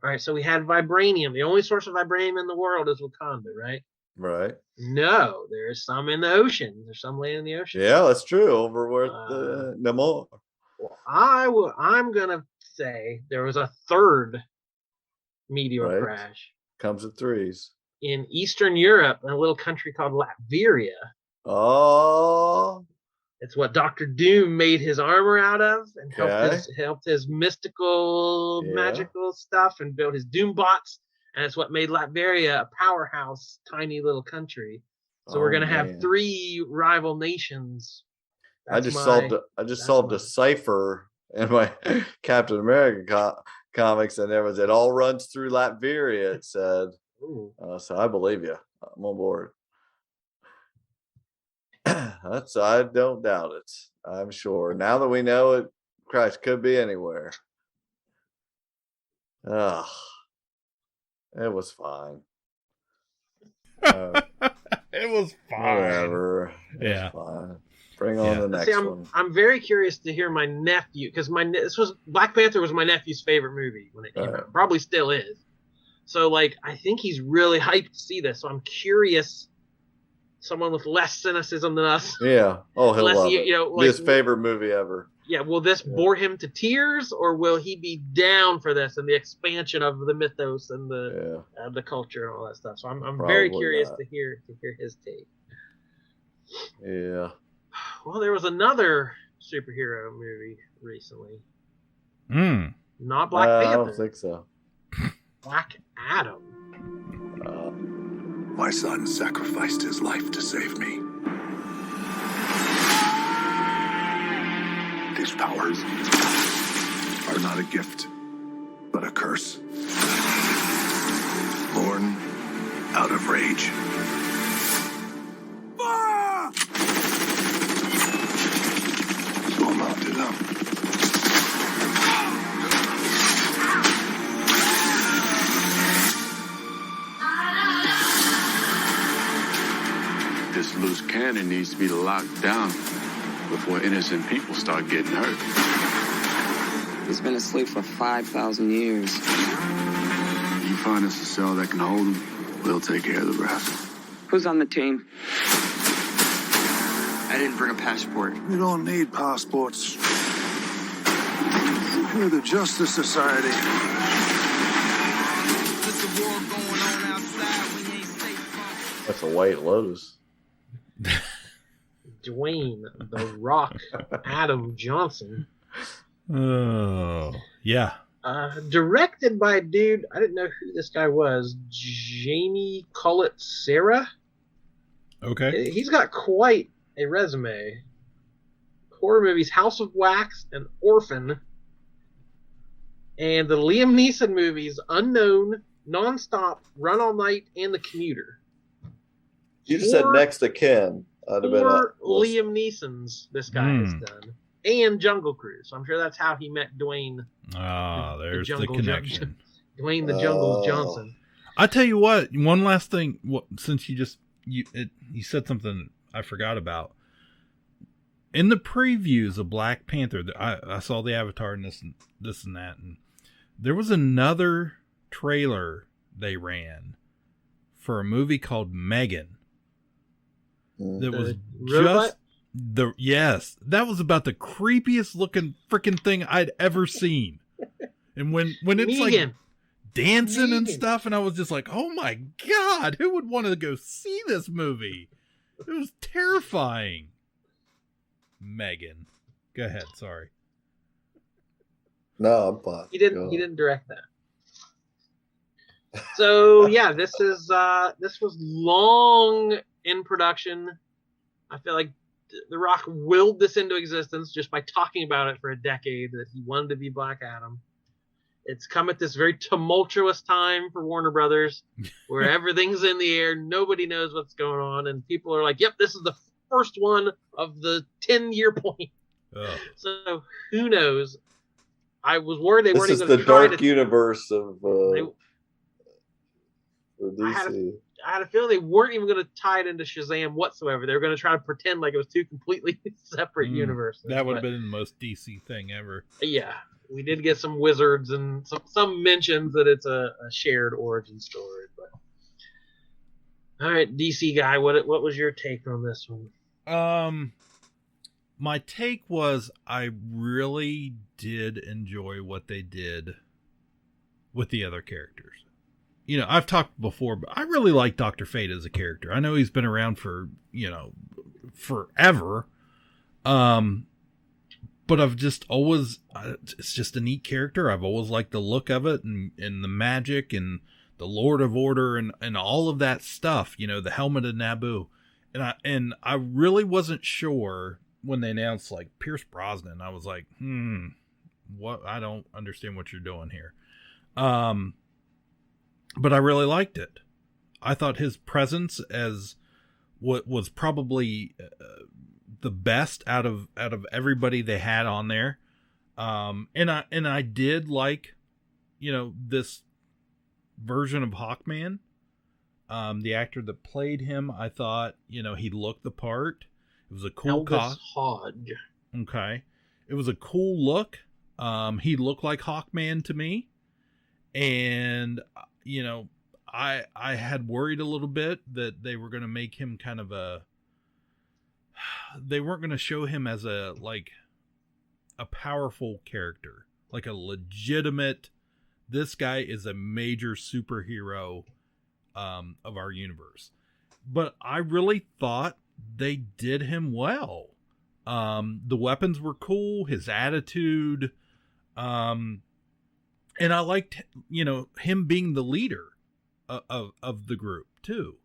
All right, so we had vibranium. The only source of vibranium in the world is Wakanda, right? Right. No, there's some in the ocean. There's some laying in the ocean. Yeah, that's true. Over where the Namor. Well, I'm gonna say there was a third meteor crash. Comes in threes. In Eastern Europe, in a little country called Latveria. Oh. It's what Dr. Doom made his armor out of and helped his mystical, magical stuff and built his Doom bots. And it's what made Latveria a powerhouse, tiny little country. So we're going to have 3 rival nations. I just solved a cipher in my Captain America comics, and it all runs through Latveria, it said. So I believe you. I'm on board. I don't doubt it. I'm sure. Now that we know it, Christ, could be anywhere. It was fine. It was fine. Whatever. Yeah. Fine. Bring on the next one. I'm very curious to hear my nephew, because Black Panther was my nephew's favorite movie when it came out. Probably still is. So, like, I think he's really hyped to see this. So I'm curious. Someone with less cynicism than us. Yeah. Oh, he'll love it. His favorite movie ever. Yeah. Will this bore him to tears, or will he be down for this and the expansion of the mythos and the culture and all that stuff? So I'm very curious to hear his take. Yeah. Well, there was another superhero movie recently. Not Black Panther. I don't think so. Black Adam. My son sacrificed his life to save me. These powers are not a gift, but a curse. Born out of rage. So I'm out to them. This loose cannon needs to be locked down before innocent people start getting hurt. He's been asleep for 5,000 years. You find us a cell that can hold him, we'll take care of the rest. Who's on the team? I didn't bring a passport. You don't need passports. You're the Justice Society. That's a White Lotus. Dwayne The Rock Adam Johnson. Oh, yeah. Directed by a dude, I didn't know who this guy was, Jamie Collett Sarah. Okay. He's got quite a resume. horror movies House of Wax and Orphan, and the Liam Neeson movies Unknown, Nonstop, Run All Night, and The Commuter. You just said Next of Kin. Four Liam Neesons this guy has done. And Jungle Cruise. So I'm sure that's how he met Dwayne. There's the connection. Dwayne the Jungle Johnson. I tell you what, one last thing. Since you said something I forgot about. In the previews of Black Panther, I saw the Avatar and this and that, and there was another trailer they ran for a movie called Megan. That was that was about the creepiest looking freaking thing I'd ever seen. And when it's like dancing and stuff, and I was just like, oh my God, who would want to go see this movie? It was terrifying. Megan. Go ahead, sorry. No, I'm fine. He didn't direct that. So yeah, this was long in production. I feel like The Rock willed this into existence just by talking about it for a decade, that he wanted to be Black Adam. It's come at this very tumultuous time for Warner Brothers, where everything's in the air, nobody knows what's going on, and people are like, yep, this is the first one of the 10-year point. Oh. So who knows? I was worried they weren't even going to try to... This is the dark universe of DC. I had a feeling they weren't even going to tie it into Shazam whatsoever. They were going to try to pretend like it was two completely separate universes. That would have been the most DC thing ever. Yeah. We did get some wizards and some mentions that it's a shared origin story. But all right, DC guy, what was your take on this one? My take was I really did enjoy what they did with the other characters. You know, I've talked before, but I really like Dr. Fate as a character. I know he's been around for, forever. But I've just always, it's just a neat character. I've always liked the look of it and the magic and the Lord of Order and all of that stuff, the helmet of Naboo. And I really wasn't sure when they announced like Pierce Brosnan. I was like, what? I don't understand what you're doing here. But I really liked it. I thought his presence as what was probably the best out of everybody they had on there. And I did like, this version of Hawkman. The actor that played him, I thought, he looked the part. It was a cool Hodge. Okay. It was a cool look. He looked like Hawkman to me. And, I had worried a little bit that they were going to make him kind of they weren't going to show him as a powerful character, like a legitimate, this guy is a major superhero of our universe. But I really thought they did him well. The weapons were cool, his attitude, and I liked, him being the leader of the group too.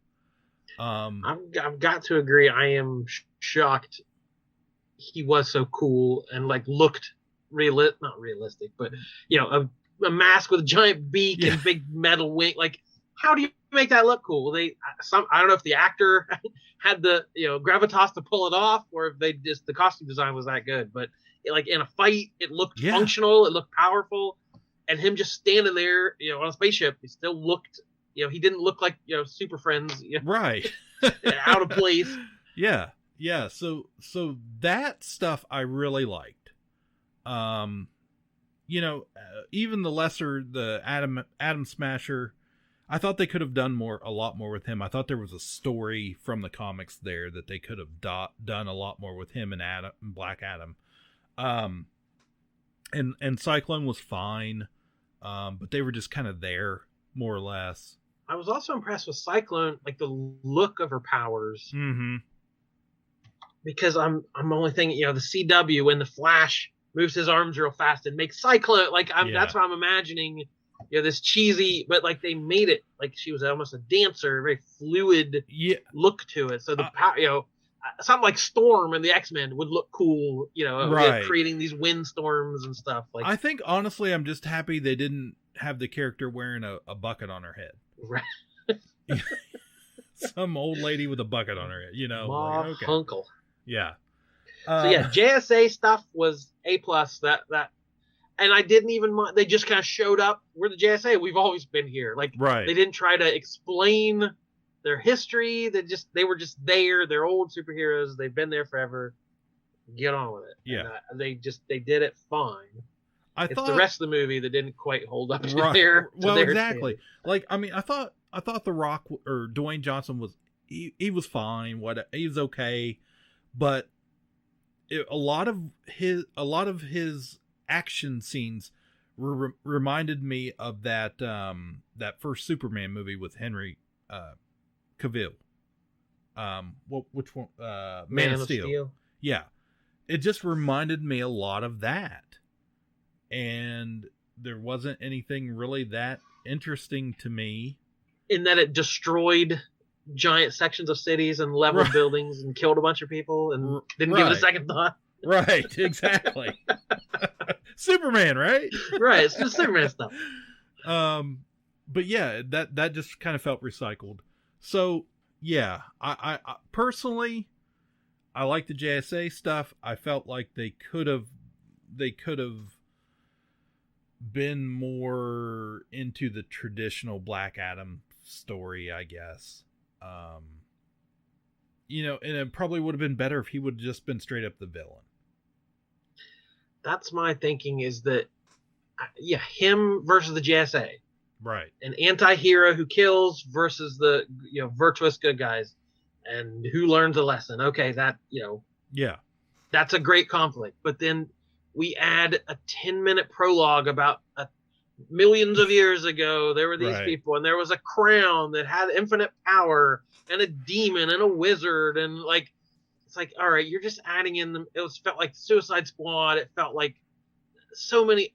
I've got to agree. I am shocked he was so cool and looked not realistic, but a mask with a giant beak and big metal wing. Like, how do you make that look cool? I don't know if the actor had the gravitas to pull it off, or if the costume design was that good. But in a fight, it looked functional, it looked powerful, and him just standing there, on a spaceship, he still looked. He didn't look like Super Friends, right? Out of place. Yeah. So that stuff I really liked. Even the Atom Smasher, I thought they could have done a lot more with him. I thought there was a story from the comics there that they could have done a lot more with him and Black Adam. And Cyclone was fine, but they were just kind of there more or less. I was also impressed with Cyclone, the look of her powers. Mm-hmm. Because I'm only thinking, the CW when the Flash moves his arms real fast and makes Cyclone, that's what I'm imagining. This cheesy, but they made it like she was almost a dancer, very fluid look to it. So the something like Storm and the X-Men would look cool, Right. creating these windstorms and stuff. Like, I think honestly, I'm just happy they didn't have the character wearing a bucket on her head. Right. Some old lady with a bucket on her head, Ma like, okay. Hunkle. Yeah. So yeah, JSA stuff was A+. That, and I didn't even mind. They just kind of showed up. We're the JSA. We've always been here. Like, right. They didn't try to explain their history. They were just there. They're old superheroes. They've been there forever. Get on with it. Yeah. And, they did it fine. It's the rest of the movie that didn't quite hold up to their exactly. standard. Like, I mean, I thought The Rock or Dwayne Johnson was he was fine. He was okay, but a lot of his action scenes reminded me of that first Superman movie with Henry Cavill. Which one? Man of Steel. Yeah, it just reminded me a lot of that, and there wasn't anything really that interesting to me. In that it destroyed giant sections of cities and leveled buildings and killed a bunch of people and didn't give it a second thought. Right, exactly. Superman, right? Right, it's just Superman stuff. But yeah, that just kind of felt recycled. So yeah, I personally, I like the JSA stuff. I felt like they could have been more into the traditional Black Adam story, I guess. And it probably would have been better if he would have just been straight up the villain. That's my thinking, is that, him versus the JSA. Right. An anti-hero who kills versus the, virtuous good guys. And who learns a lesson. Okay, that, Yeah. That's a great conflict. But then we add a 10-minute prologue about millions of years ago, there were these people, and there was a crown that had infinite power, and a demon, and a wizard, and it's like, all right, you're just adding in them. It felt like Suicide Squad. It felt like the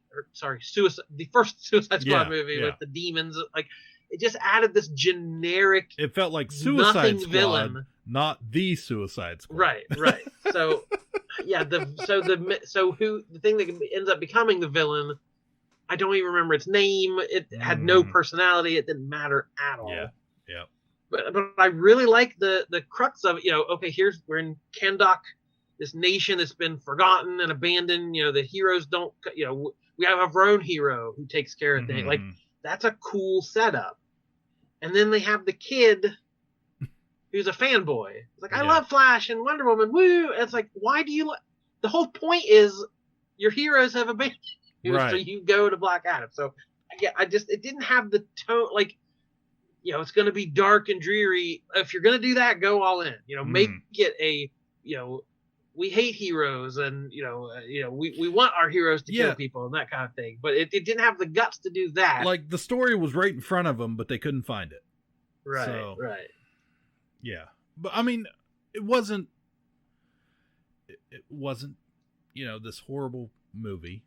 first Suicide Squad movie with the demons. Like, it just added this generic. It felt like Suicide Squad, villain, not the Suicide Squad. Right. So, the thing that ends up becoming the villain, I don't even remember its name. It had no personality. It didn't matter at all. Yeah. But I really like the crux of it. Okay, we're in Kahndaq, this nation that's been forgotten and abandoned. The heroes don't. We have our own hero who takes care of things. Like, that's a cool setup. And then they have the kid who's a fanboy. It's like, I love Flash and Wonder Woman. Woo! And it's like, why do you? The whole point is your heroes have abandoned. So you go to Black Adam. So it didn't have the tone, like, it's going to be dark and dreary. If you're going to do that, go all in. Make it a, we hate heroes, and we want our heroes to kill people and that kind of thing. But it didn't have the guts to do that. Like, the story was right in front of them, but they couldn't find it. Right. Yeah, but I mean, it wasn't this horrible movie.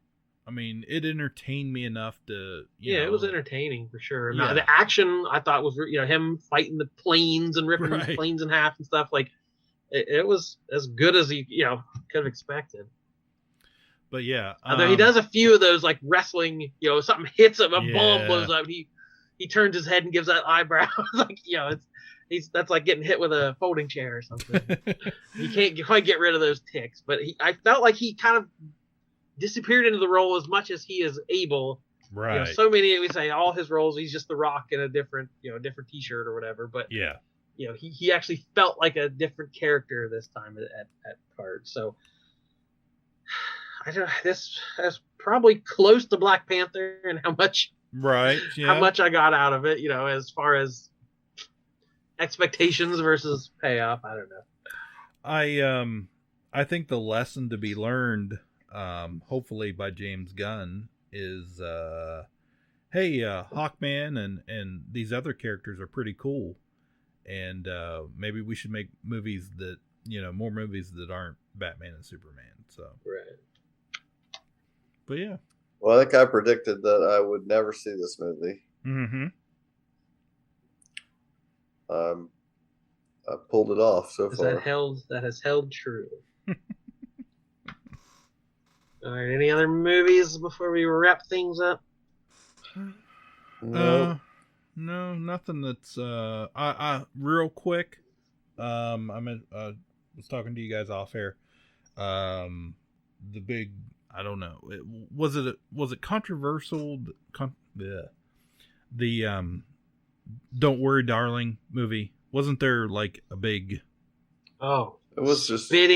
I mean, it entertained me enough to, it was entertaining for sure. Now, the action, I thought, was, him fighting the planes and ripping the planes in half and stuff. Like, it was as good as he, could have expected. But yeah, although he does a few of those, like, wrestling, something hits him, a bomb blows up, he turns his head and gives that eyebrow. Like, that's like getting hit with a folding chair or something. You can't quite get rid of those ticks, but I felt like he kind of disappeared into the role as much as he is able. Right. So many, we say all his roles, he's just the Rock in a different, different T-shirt or whatever. But he actually felt like a different character this time at parts. So this is probably close to Black Panther and how much I got out of it. As far as expectations versus payoff, I don't know. I think the lesson to be learned, hopefully by James Gunn, is hey, Hawkman and these other characters are pretty cool, and maybe we should make movies that, more movies that aren't Batman and Superman. So but yeah, well, I think I predicted that I would never see this movie. pulled it off so far. That has held true. All right, any other movies before we wrap things up? No, nothing that's I real quick. I was talking to you guys off air. The big, I don't know. Was it controversial? The Don't Worry, Darling movie. Wasn't there like a big? Oh, it was just spit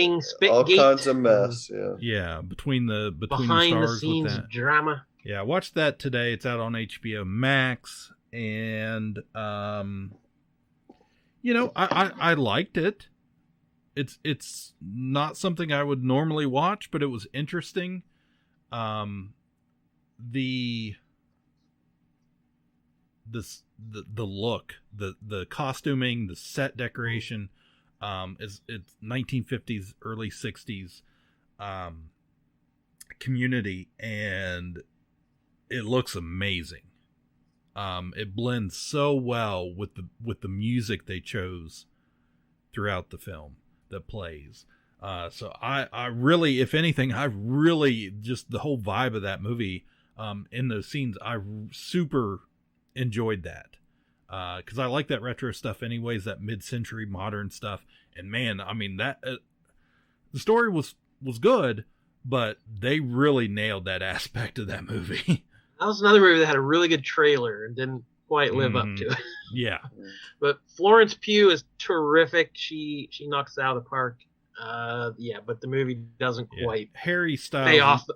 all gate. Kinds of mess. Yeah, between the behind stars the scenes with that drama. Yeah, I watched that today. It's out on HBO Max, and I liked it. It's not something I would normally watch, but it was interesting. The look, the costuming, the set decoration, it's 1950s, early 60s community, and it looks amazing. It blends so well with the music they chose throughout the film that plays. So I really, if anything, I really just the whole vibe of that movie, in those scenes, I super enjoyed that. Cause I like that retro stuff anyways, that mid-century modern stuff. And man, I mean that, the story was good, but they really nailed that aspect of that movie. That was another movie that had a really good trailer and didn't quite live up to it. Yeah. But Florence Pugh is terrific. She knocks it out of the park. But the movie doesn't quite Harry Styles pay off.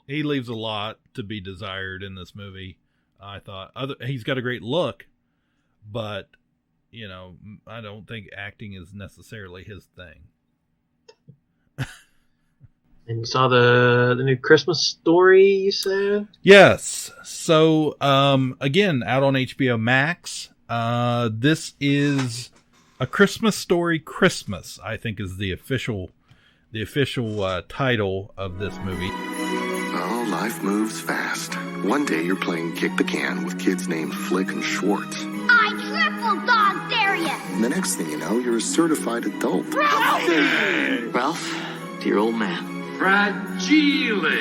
He leaves a lot to be desired in this movie. I thought he's got a great look, but I don't think acting is necessarily his thing. And you saw the new Christmas Story, you said? Yes. So, again, out on HBO Max. This is A Christmas Story Christmas, I think is the official title of this movie. Oh, life moves fast. One day you're playing kick the can with kids named Flick and Schwartz. I triple dog dare you! And the next thing you know, you're a certified adult. Ralph, dear old man. Fragile.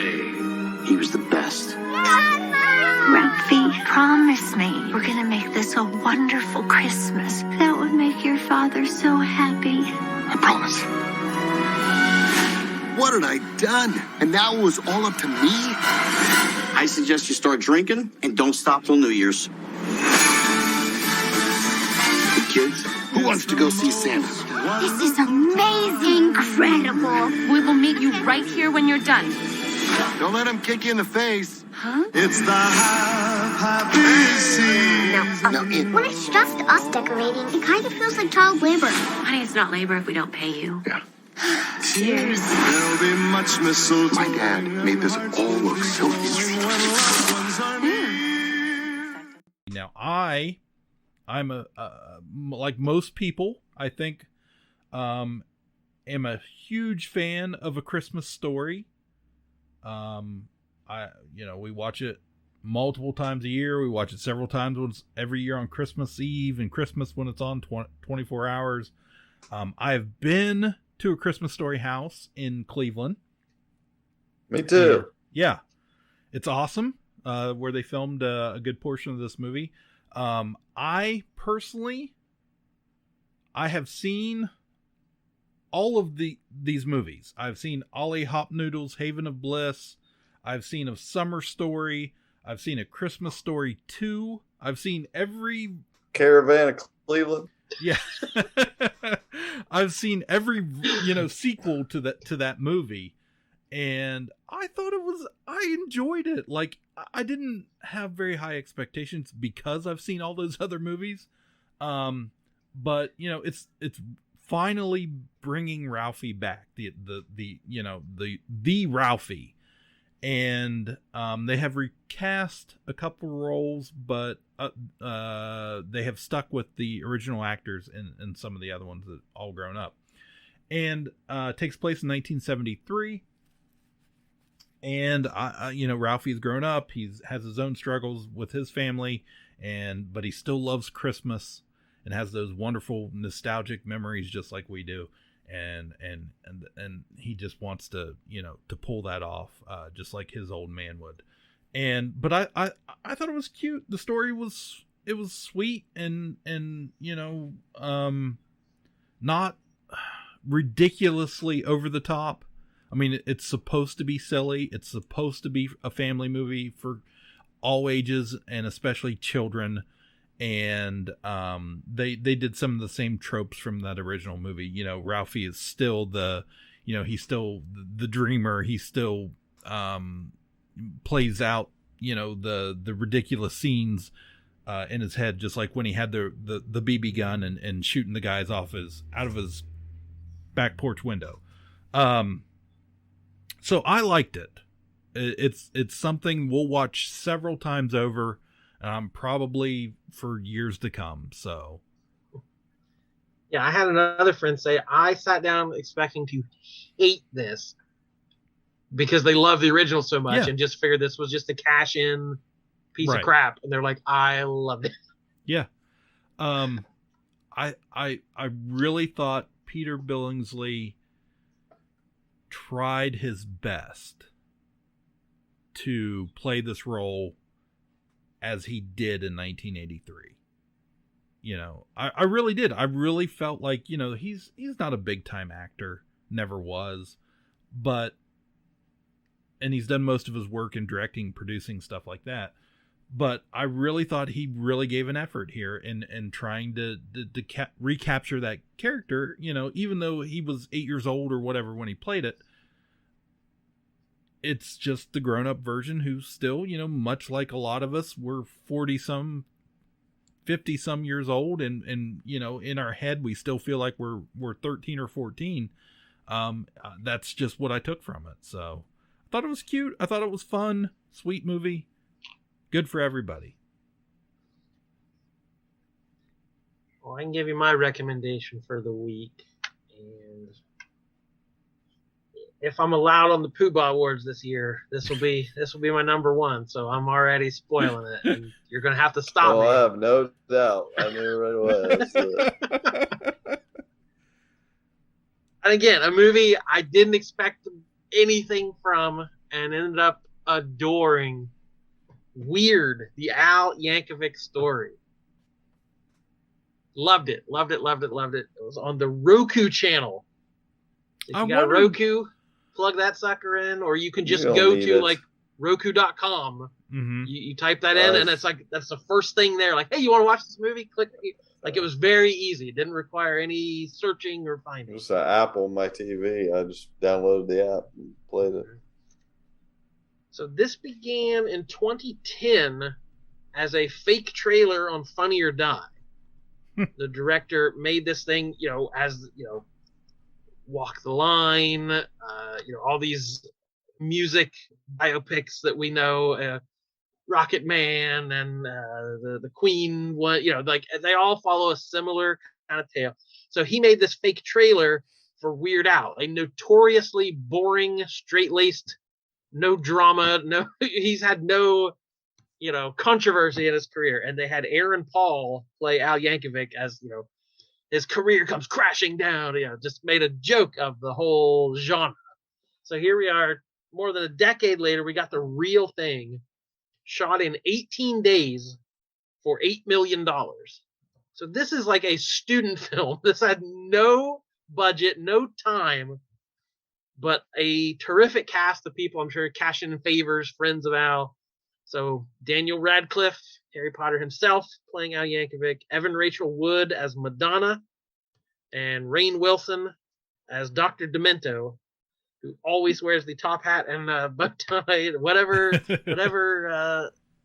He was the best. Ralphie, promise me we're gonna make this a wonderful Christmas. That would make your father so happy. I promise. What had I done? And now it was all up to me? I suggest you start drinking and don't stop till New Year's. Hey kids, who wants to go see Santa? This is amazing, incredible. We will meet you right here when you're done. Don't let him kick you in the face. Huh? It's the happy season. When it's just us decorating, it kind of feels like child labor. Honey, it's not labor if we don't pay you. Yeah. Cheers. There'll be much mistletoe. My dad made this all look so easy. Now, I'm a like most people, I think, am a huge fan of A Christmas Story. We watch it multiple times a year. We watch it several times every year on Christmas Eve and Christmas when it's on 24 hours. I've been to A Christmas Story house in Cleveland. Me too. Yeah. It's awesome. Where they filmed a good portion of this movie. I have seen all of these movies. I've seen Ollie Hop Noodles, Haven of Bliss. I've seen A Summer Story. I've seen A Christmas Story 2. I've seen every Caravan of Cleveland. Yeah. I've seen every sequel to that movie, and I enjoyed it. Like, I didn't have very high expectations because I've seen all those other movies. But it's finally bringing Ralphie back, the Ralphie. And they have recast a couple roles, but they have stuck with the original actors and some of the other ones that all grown up. And takes place in 1973. And Ralphie's grown up. He has his own struggles with his family, but he still loves Christmas. and has those wonderful nostalgic memories just like we do. And he just wants to, to pull that off, just like his old man would. But I thought it was cute. The story was sweet and not ridiculously over the top. I mean, it's supposed to be silly. It's supposed to be a family movie for all ages and especially children. And they did some of the same tropes from that original movie. Ralphie is still he's still the dreamer. He still plays out, the ridiculous scenes in his head, just like when he had the BB gun and shooting the guys out of his back porch window. So I liked it. It's something we'll watch several times over, probably for years to come. So yeah, I had another friend say I sat down expecting to hate this because they love the original so much and just figured this was just a cash in piece of crap, and they're like, I loved it. Yeah. I really thought Peter Billingsley tried his best to play this role as he did in 1983. I really did. I really felt like, he's not a big time actor, never was, and he's done most of his work in directing, producing, stuff like that. But I really thought he really gave an effort here in trying to recapture that character, even though he was 8 years old or whatever when he played it. It's just the grown-up version who's still, much like a lot of us, we're 40-some, 50-some years old, and in our head we still feel like we're 13 or 14. That's just what I took from it. So I thought it was cute. I thought it was fun, sweet movie. Good for everybody. Well, I can give you my recommendation for the week. And if I'm allowed on the Poobah Awards this year, this will be my number one. So I'm already spoiling it, and you're gonna have to stop me. I have no doubt. I knew right away. And again, a movie I didn't expect anything from, and ended up adoring. Weird, the Al Yankovic Story. Loved it. It was on the Roku channel. If you got Roku, plug that sucker in, or you can just go to like Roku.com. Mm-hmm. You type that in, and it's like that's the first thing there. Like, hey, you want to watch this movie? Click. Like, it was very easy. It didn't require any searching or finding. It's an app on my TV. I just downloaded the app and played it. So this began in 2010 as a fake trailer on Funny or Die. The director made this thing, as, Walk the Line, all these music biopics that we know, Rocket Man and the Queen one, like they all follow a similar kind of tale. So he made this fake trailer for Weird Al, a notoriously boring, straight-laced, no drama, he's had no, controversy in his career. And they had Aaron Paul play Al Yankovic as, his career comes crashing down, just made a joke of the whole genre. So here we are, more than a decade later, we got the real thing, shot in 18 days for $8 million. So this is like a student film. This had no budget, no time, but a terrific cast of people, I'm sure, cashing in favors, friends of Al. So Daniel Radcliffe, Harry Potter himself, playing Al Yankovic, Evan Rachel Wood as Madonna, and Rainn Wilson as Dr. Demento, who always wears the top hat and bow tie, whatever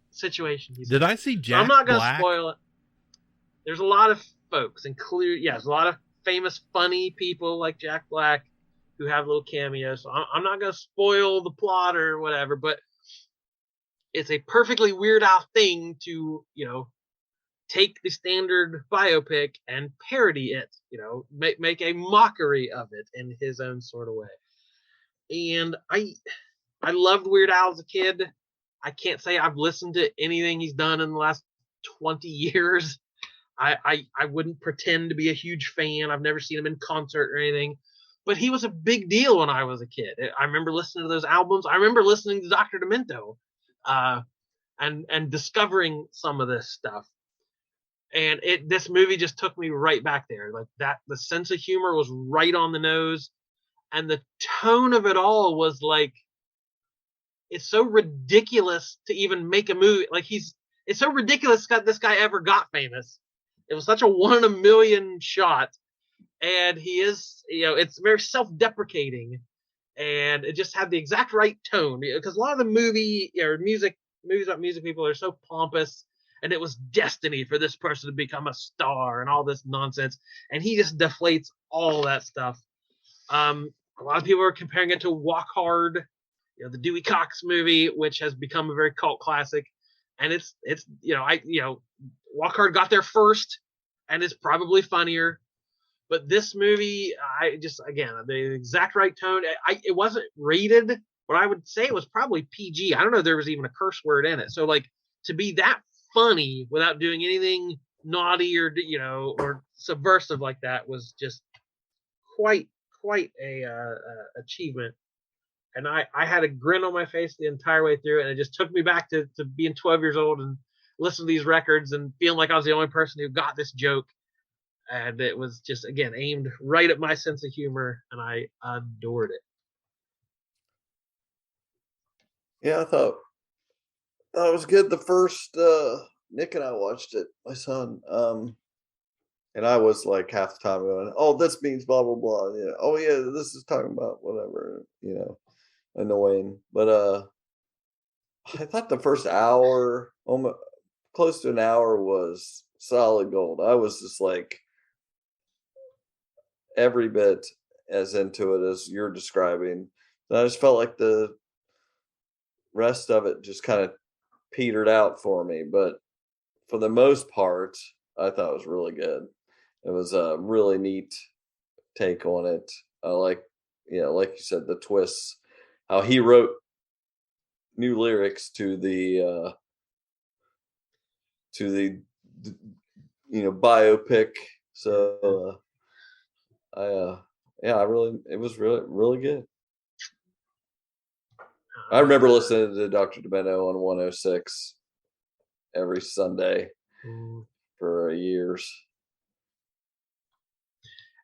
situation he's in. Did I see Jack I'm not going to Black? spoil it. There's a lot of folks, there's a lot of famous, funny people like Jack Black who have little cameos. So I'm not going to spoil the plot or whatever, but it's a perfectly Weird Al thing to, take the standard biopic and parody it, make a mockery of it in his own sort of way. And I loved Weird Al as a kid. I can't say I've listened to anything he's done in the last 20 years. I wouldn't pretend to be a huge fan. I've never seen him in concert or anything, but he was a big deal when I was a kid. I remember listening to those albums. I remember listening to Dr. Demento, and discovering some of this stuff. And this movie just took me right back there. Like that, the sense of humor was right on the nose, and the tone of it all was like, it's so ridiculous to even make a movie. Like it's so ridiculous that this guy ever got famous. It was such a 1 in a million shot, and he is, it's very self-deprecating, and it just had the exact right tone. Because a lot of the movies about music people are so pompous, and it was destiny for this person to become a star and all this nonsense, and he just deflates all that stuff. A lot of people are comparing it to Walk Hard, the Dewey Cox movie, which has become a very cult classic, and it's Walk Hard got there first, and it's probably funnier. But this movie, the exact right tone. It wasn't rated, but I would say it was probably PG. I don't know if there was even a curse word in it. So like to be that funny without doing anything naughty or or subversive like that was just quite a achievement. And I had a grin on my face the entire way through, and it just took me back to being 12 years old and listening to these records and feeling like I was the only person who got this joke. And it was just, again, aimed right at my sense of humor, and I adored it. Yeah, I thought it was good. The first, Nick and I watched it, my son, and I was like half the time going, "Oh, this means blah blah blah." Yeah. Oh yeah, this is talking about whatever. Annoying. But I thought the first hour, almost close to an hour, was solid gold. I was just like every bit as into it as you're describing. And I just felt like the rest of it just kind of petered out for me. But for the most part, I thought it was really good. It was a really neat take on it. I like you said, the twists, how he wrote new lyrics to the biopic. So it was really, really good. I remember listening to Dr. Demento on 106 every Sunday for years.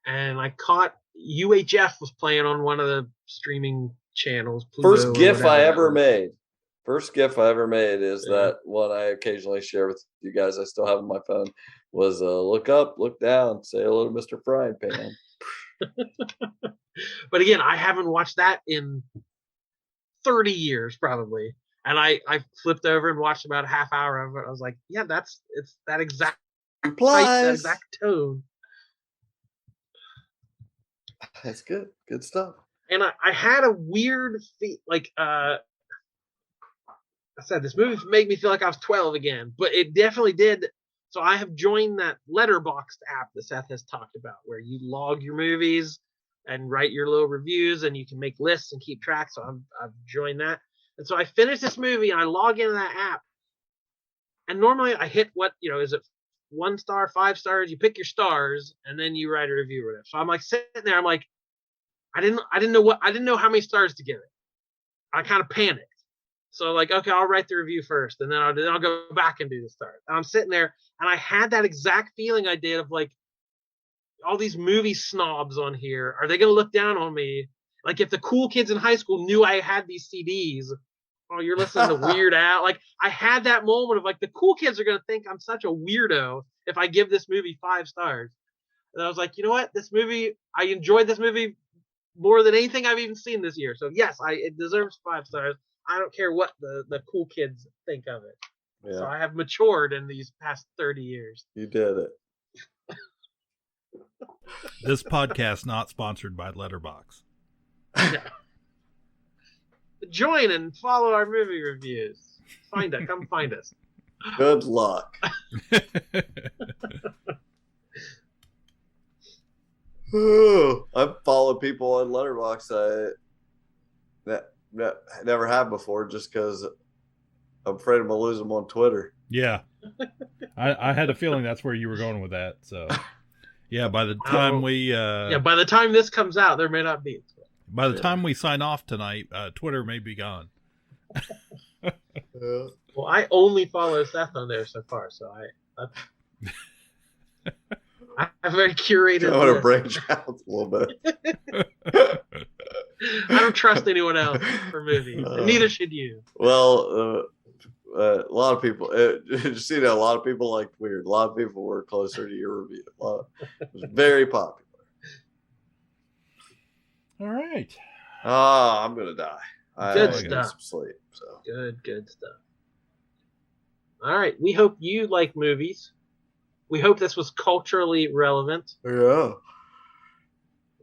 And I caught UHF was playing on one of the streaming channels. First GIF I ever made is that one I occasionally share with you guys. I still have on my phone. Was look up, look down, say hello to Mr. Frying Pan. But again, I haven't watched that in 30 years probably. And I flipped over and watched about a half hour of it. I was like, yeah, it's that exact that exact tone. That's good. Good stuff. And I had a weird I said, this movie made me feel like I was 12 again, but it definitely did. So I have joined that Letterboxd app that Seth has talked about, where you log your movies and write your little reviews, and you can make lists and keep track. So I've joined that. And so I finished this movie, and I log into that app. And normally I hit is it 1 star, 5 stars? You pick your stars, and then you write a review or whatever. So I'm like sitting there, I'm like, I didn't know how many stars to give it. I kind of panicked. So like, okay, I'll write the review first, and then I'll go back and do the stars. And I'm sitting there, and I had that exact feeling I did of like, all these movie snobs on here, are they going to look down on me? Like if the cool kids in high school knew I had these CDs, oh, you're listening to Weird Al. Like I had that moment of like, the cool kids are going to think I'm such a weirdo if I give this movie 5 stars. And I was like, you know what? I enjoyed this movie more than anything I've even seen this year. So yes, it deserves 5 stars. I don't care what the cool kids think of it. Yeah. So I have matured in these past 30 years. You did it. This podcast not sponsored by Letterboxd. Yeah. Join and follow our movie reviews. Come find us. Good luck. I follow people on Letterboxd I never have before, just because I'm afraid I'm gonna lose them on Twitter. Yeah. I had a feeling that's where you were going with that. So, yeah, by the time by the time this comes out, there may not be. By the time we sign off tonight, Twitter may be gone. Well, I only follow Seth on there so far, so I have very curated. I want to branch out a little bit. I don't trust anyone else for movies, and neither should you. Well, a lot of people, just a lot of people liked Weird. A lot of people were closer to your review. It was very popular. All right. Oh, I'm gonna die. Good I stuff. need some sleep. So good stuff. All right. We hope you like movies. We hope this was culturally relevant. Yeah.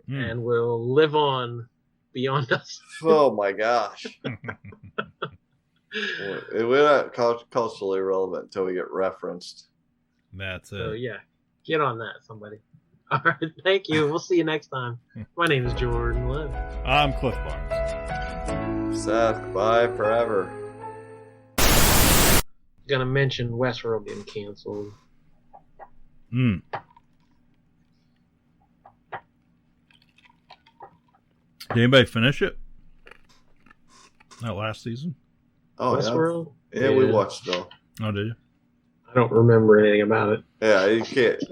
And will live on beyond us. Oh my gosh. We're not culturally relevant until we get referenced. That's it. So yeah, get on that, somebody. All right, thank you. We'll see you next time. My name is Jordan Lowe. I'm Cliff Barnes. Seth, bye forever. Gonna mention Westworld getting canceled. Did anybody finish it? That last season? Oh, Westworld? Yeah, we watched it all. Oh, did you? I don't remember anything about it. Yeah, you can't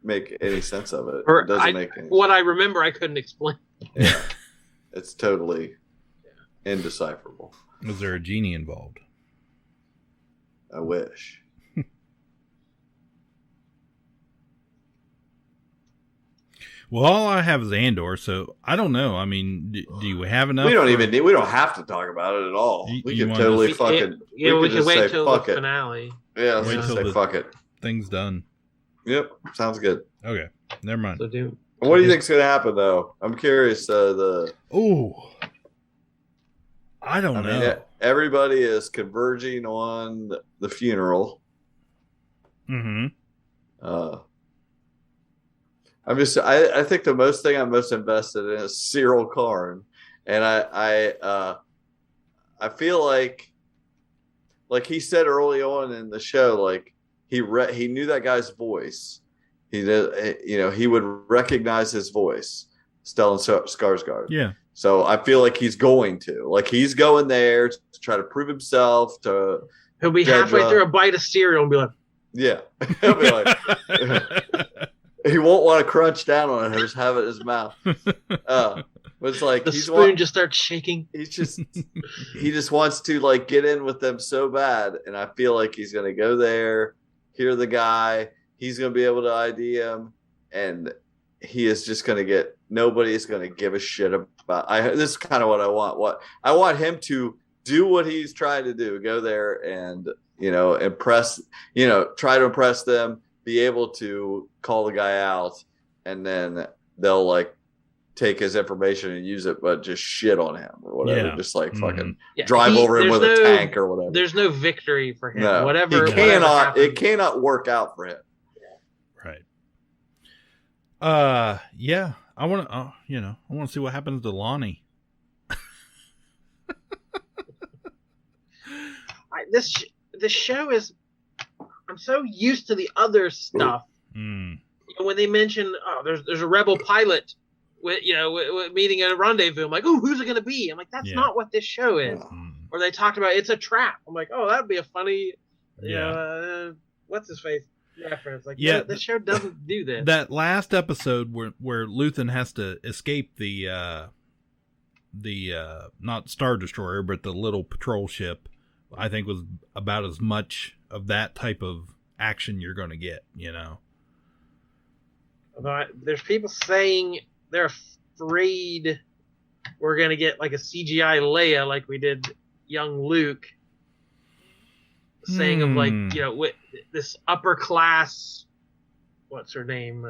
make any sense of it. Or it doesn't make any sense. What I remember, I couldn't explain. Yeah, it's totally indecipherable. Was there a genie involved? I wish. Well, all I have is Andor, so I don't know. I mean, do you have enough? We don't have to talk about it at all. We can totally fucking. We can wait say, till fuck the it. finale. Yeah, let's just say fuck it. Thing's done. Yep, sounds good. Okay, never mind. So what do you think's gonna happen though? I'm curious. I don't know. Mean, everybody is converging on the funeral. Mm-hmm. I think the most thing I'm most invested in is Cyril Karn, and I feel like he said early on in the show, like he knew that guy's voice. He did, he would recognize his voice, Stellan Skarsgård. Yeah. So I feel like he's going there to try to prove himself. He'll be halfway through a bite of cereal and be like, yeah. He'll be like. He won't want to crunch down on it or just have it in his mouth. But it's like the spoon just starts shaking. He just wants to like get in with them so bad, and I feel like he's gonna go there, hear the guy, he's gonna be able to ID him, and he is just gonna get. Nobody's gonna give a shit about. This is kind of what I want. I want him to do what he's trying to do. Go there and impress. Try to impress them. Be able to call the guy out, and then they'll like take his information and use it, but just shit on him or whatever. Yeah. Just like fucking drive over him with a tank or whatever. There's no victory for him. No, whatever. It cannot work out for him. Right. Yeah. I want to. I want to see what happens to Lonnie. This show is. I'm so used to the other stuff. When they mention, there's a rebel pilot with meeting at a rendezvous. I'm like, who's it going to be? I'm like, that's not what this show is. Or they talked about it's a trap. I'm like, that'd be a funny, what's his face reference? Like, the show doesn't do this. That last episode where Luthen has to escape the not Star Destroyer, but the little patrol ship, I think was about as much of that type of action you're going to get, There's people saying they're afraid we're going to get like a CGI Leia like we did young Luke. Saying of like, with this upper class, what's her name?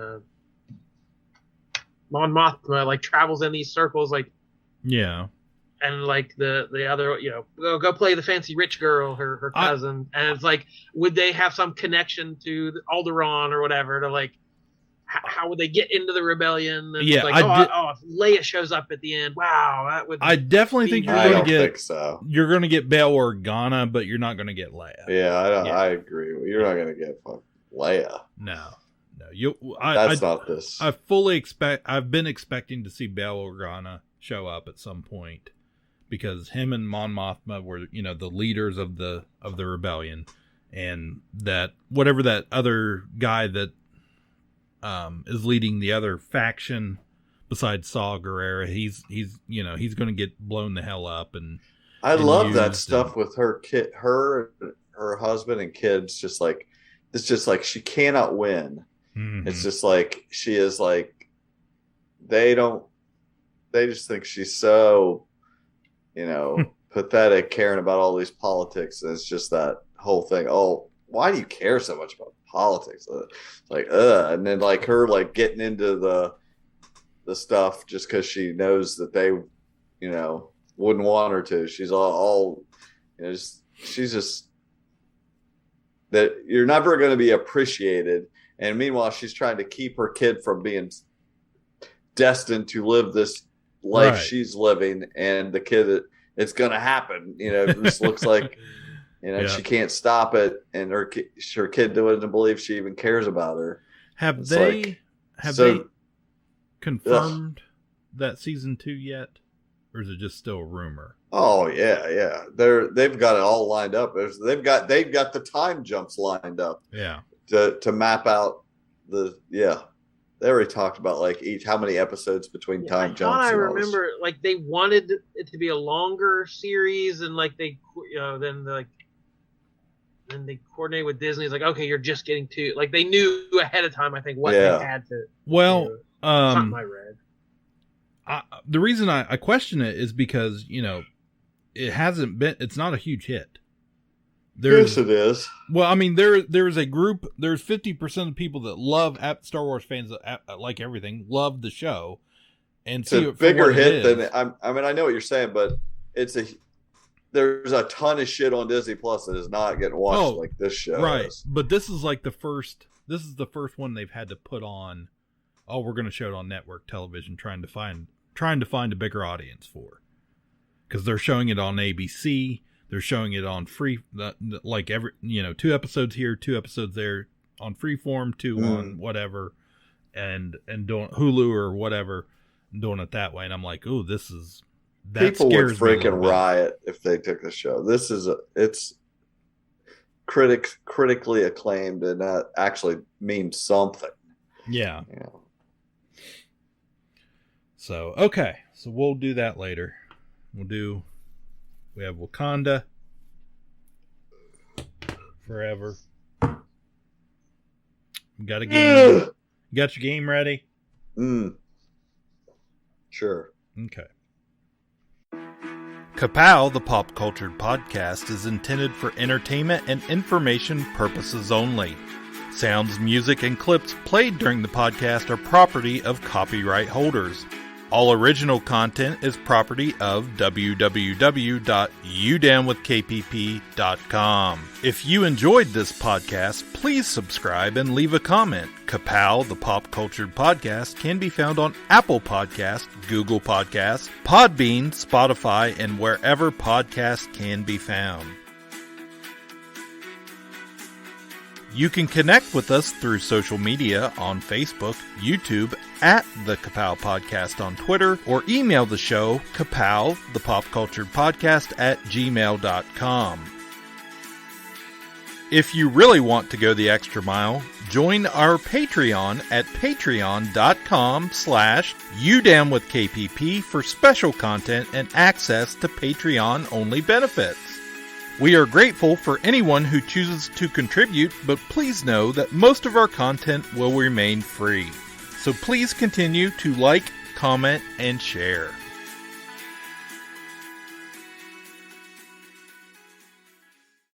Mon Mothma, like travels in these circles, like, yeah. And like the other, go play the fancy rich girl, her cousin, and it's like, would they have some connection to Alderaan or whatever to like how would they get into the rebellion? And Yeah, if Leia shows up at the end, wow, that would. I definitely think you're I going don't to get. think so. You're going to get Bail Organa, but you're not going to get Leia. Yeah, I agree. You're not going to get Leia. No. That's not this. I've been expecting to see Bail Organa show up at some point, because him and Mon Mothma were, the leaders of the rebellion, and that whatever that other guy that is leading the other faction besides Saw Gerrera, he's going to get blown the hell up. And I love that stuff with her kid, her husband and kids. It's just like she cannot win. Mm-hmm. It's just like she is like they just think she's so pathetic, caring about all these politics. And it's just that whole thing. Oh, why do you care so much about politics? Like, and then like her like getting into the stuff just because she knows that they, wouldn't want her to. She's all she's just that you're never going to be appreciated. And meanwhile, she's trying to keep her kid from being destined to live this life she's living, and the kid, it's going to happen. It just looks like, she can't stop it, and her kid doesn't believe she even cares about her. Have they confirmed that season 2 yet, or is it just still a rumor? Oh yeah. They've got it all lined up. They've got the time jumps lined up. Yeah. To map out they already talked about like how many episodes between time jumps. I remember like they wanted it to be a longer series, and like they then they coordinated with Disney. It's like, okay, you're just getting to, like, they knew ahead of time, I think, what they had to. Well, something I read. The reason I question it is because it hasn't been. It's not a huge hit. Yes, it is. Well, I mean, there's a group. There's 50% of people that love Star Wars fans that like everything, love the show, and it's a bigger hit than I mean. I know what you're saying, but there's a ton of shit on Disney Plus that is not getting watched like this show. Right, but this is like the first. This is the first one they've had to put on. Oh, we're going to show it on network television, trying to find a bigger audience for, because they're showing it on ABC. They're showing it on free, like every 2 episodes here, 2 episodes there on Freeform, 2 on whatever, and doing Hulu or whatever, doing it that way. And I'm like, oh, that people would freaking me riot if they took the show. It's critically acclaimed, and that actually means something. Yeah. So okay, so we'll do that later. We have Wakanda Forever. You got a game? You got your game ready? Sure. Okay. Ka-Pow, the pop cultured podcast, is intended for entertainment and information purposes only. Sounds, music, and clips played during the podcast are property of copyright holders. All original content is property of www.udownwithkpp.com. If you enjoyed this podcast, please subscribe and leave a comment. Ka-Pow, the pop cultured podcast, can be found on Apple Podcasts, Google Podcasts, Podbean, Spotify, and wherever podcasts can be found. You can connect with us through social media on Facebook, YouTube, at the Ka-Pow Podcast on Twitter, or email the show, Ka-Pow, the pop cultured podcast @gmail.com. If you really want to go the extra mile, join our Patreon at patreon.com/udownwithkpp for special content and access to Patreon-only benefits. We are grateful for anyone who chooses to contribute, but please know that most of our content will remain free. So please continue to like, comment, and share.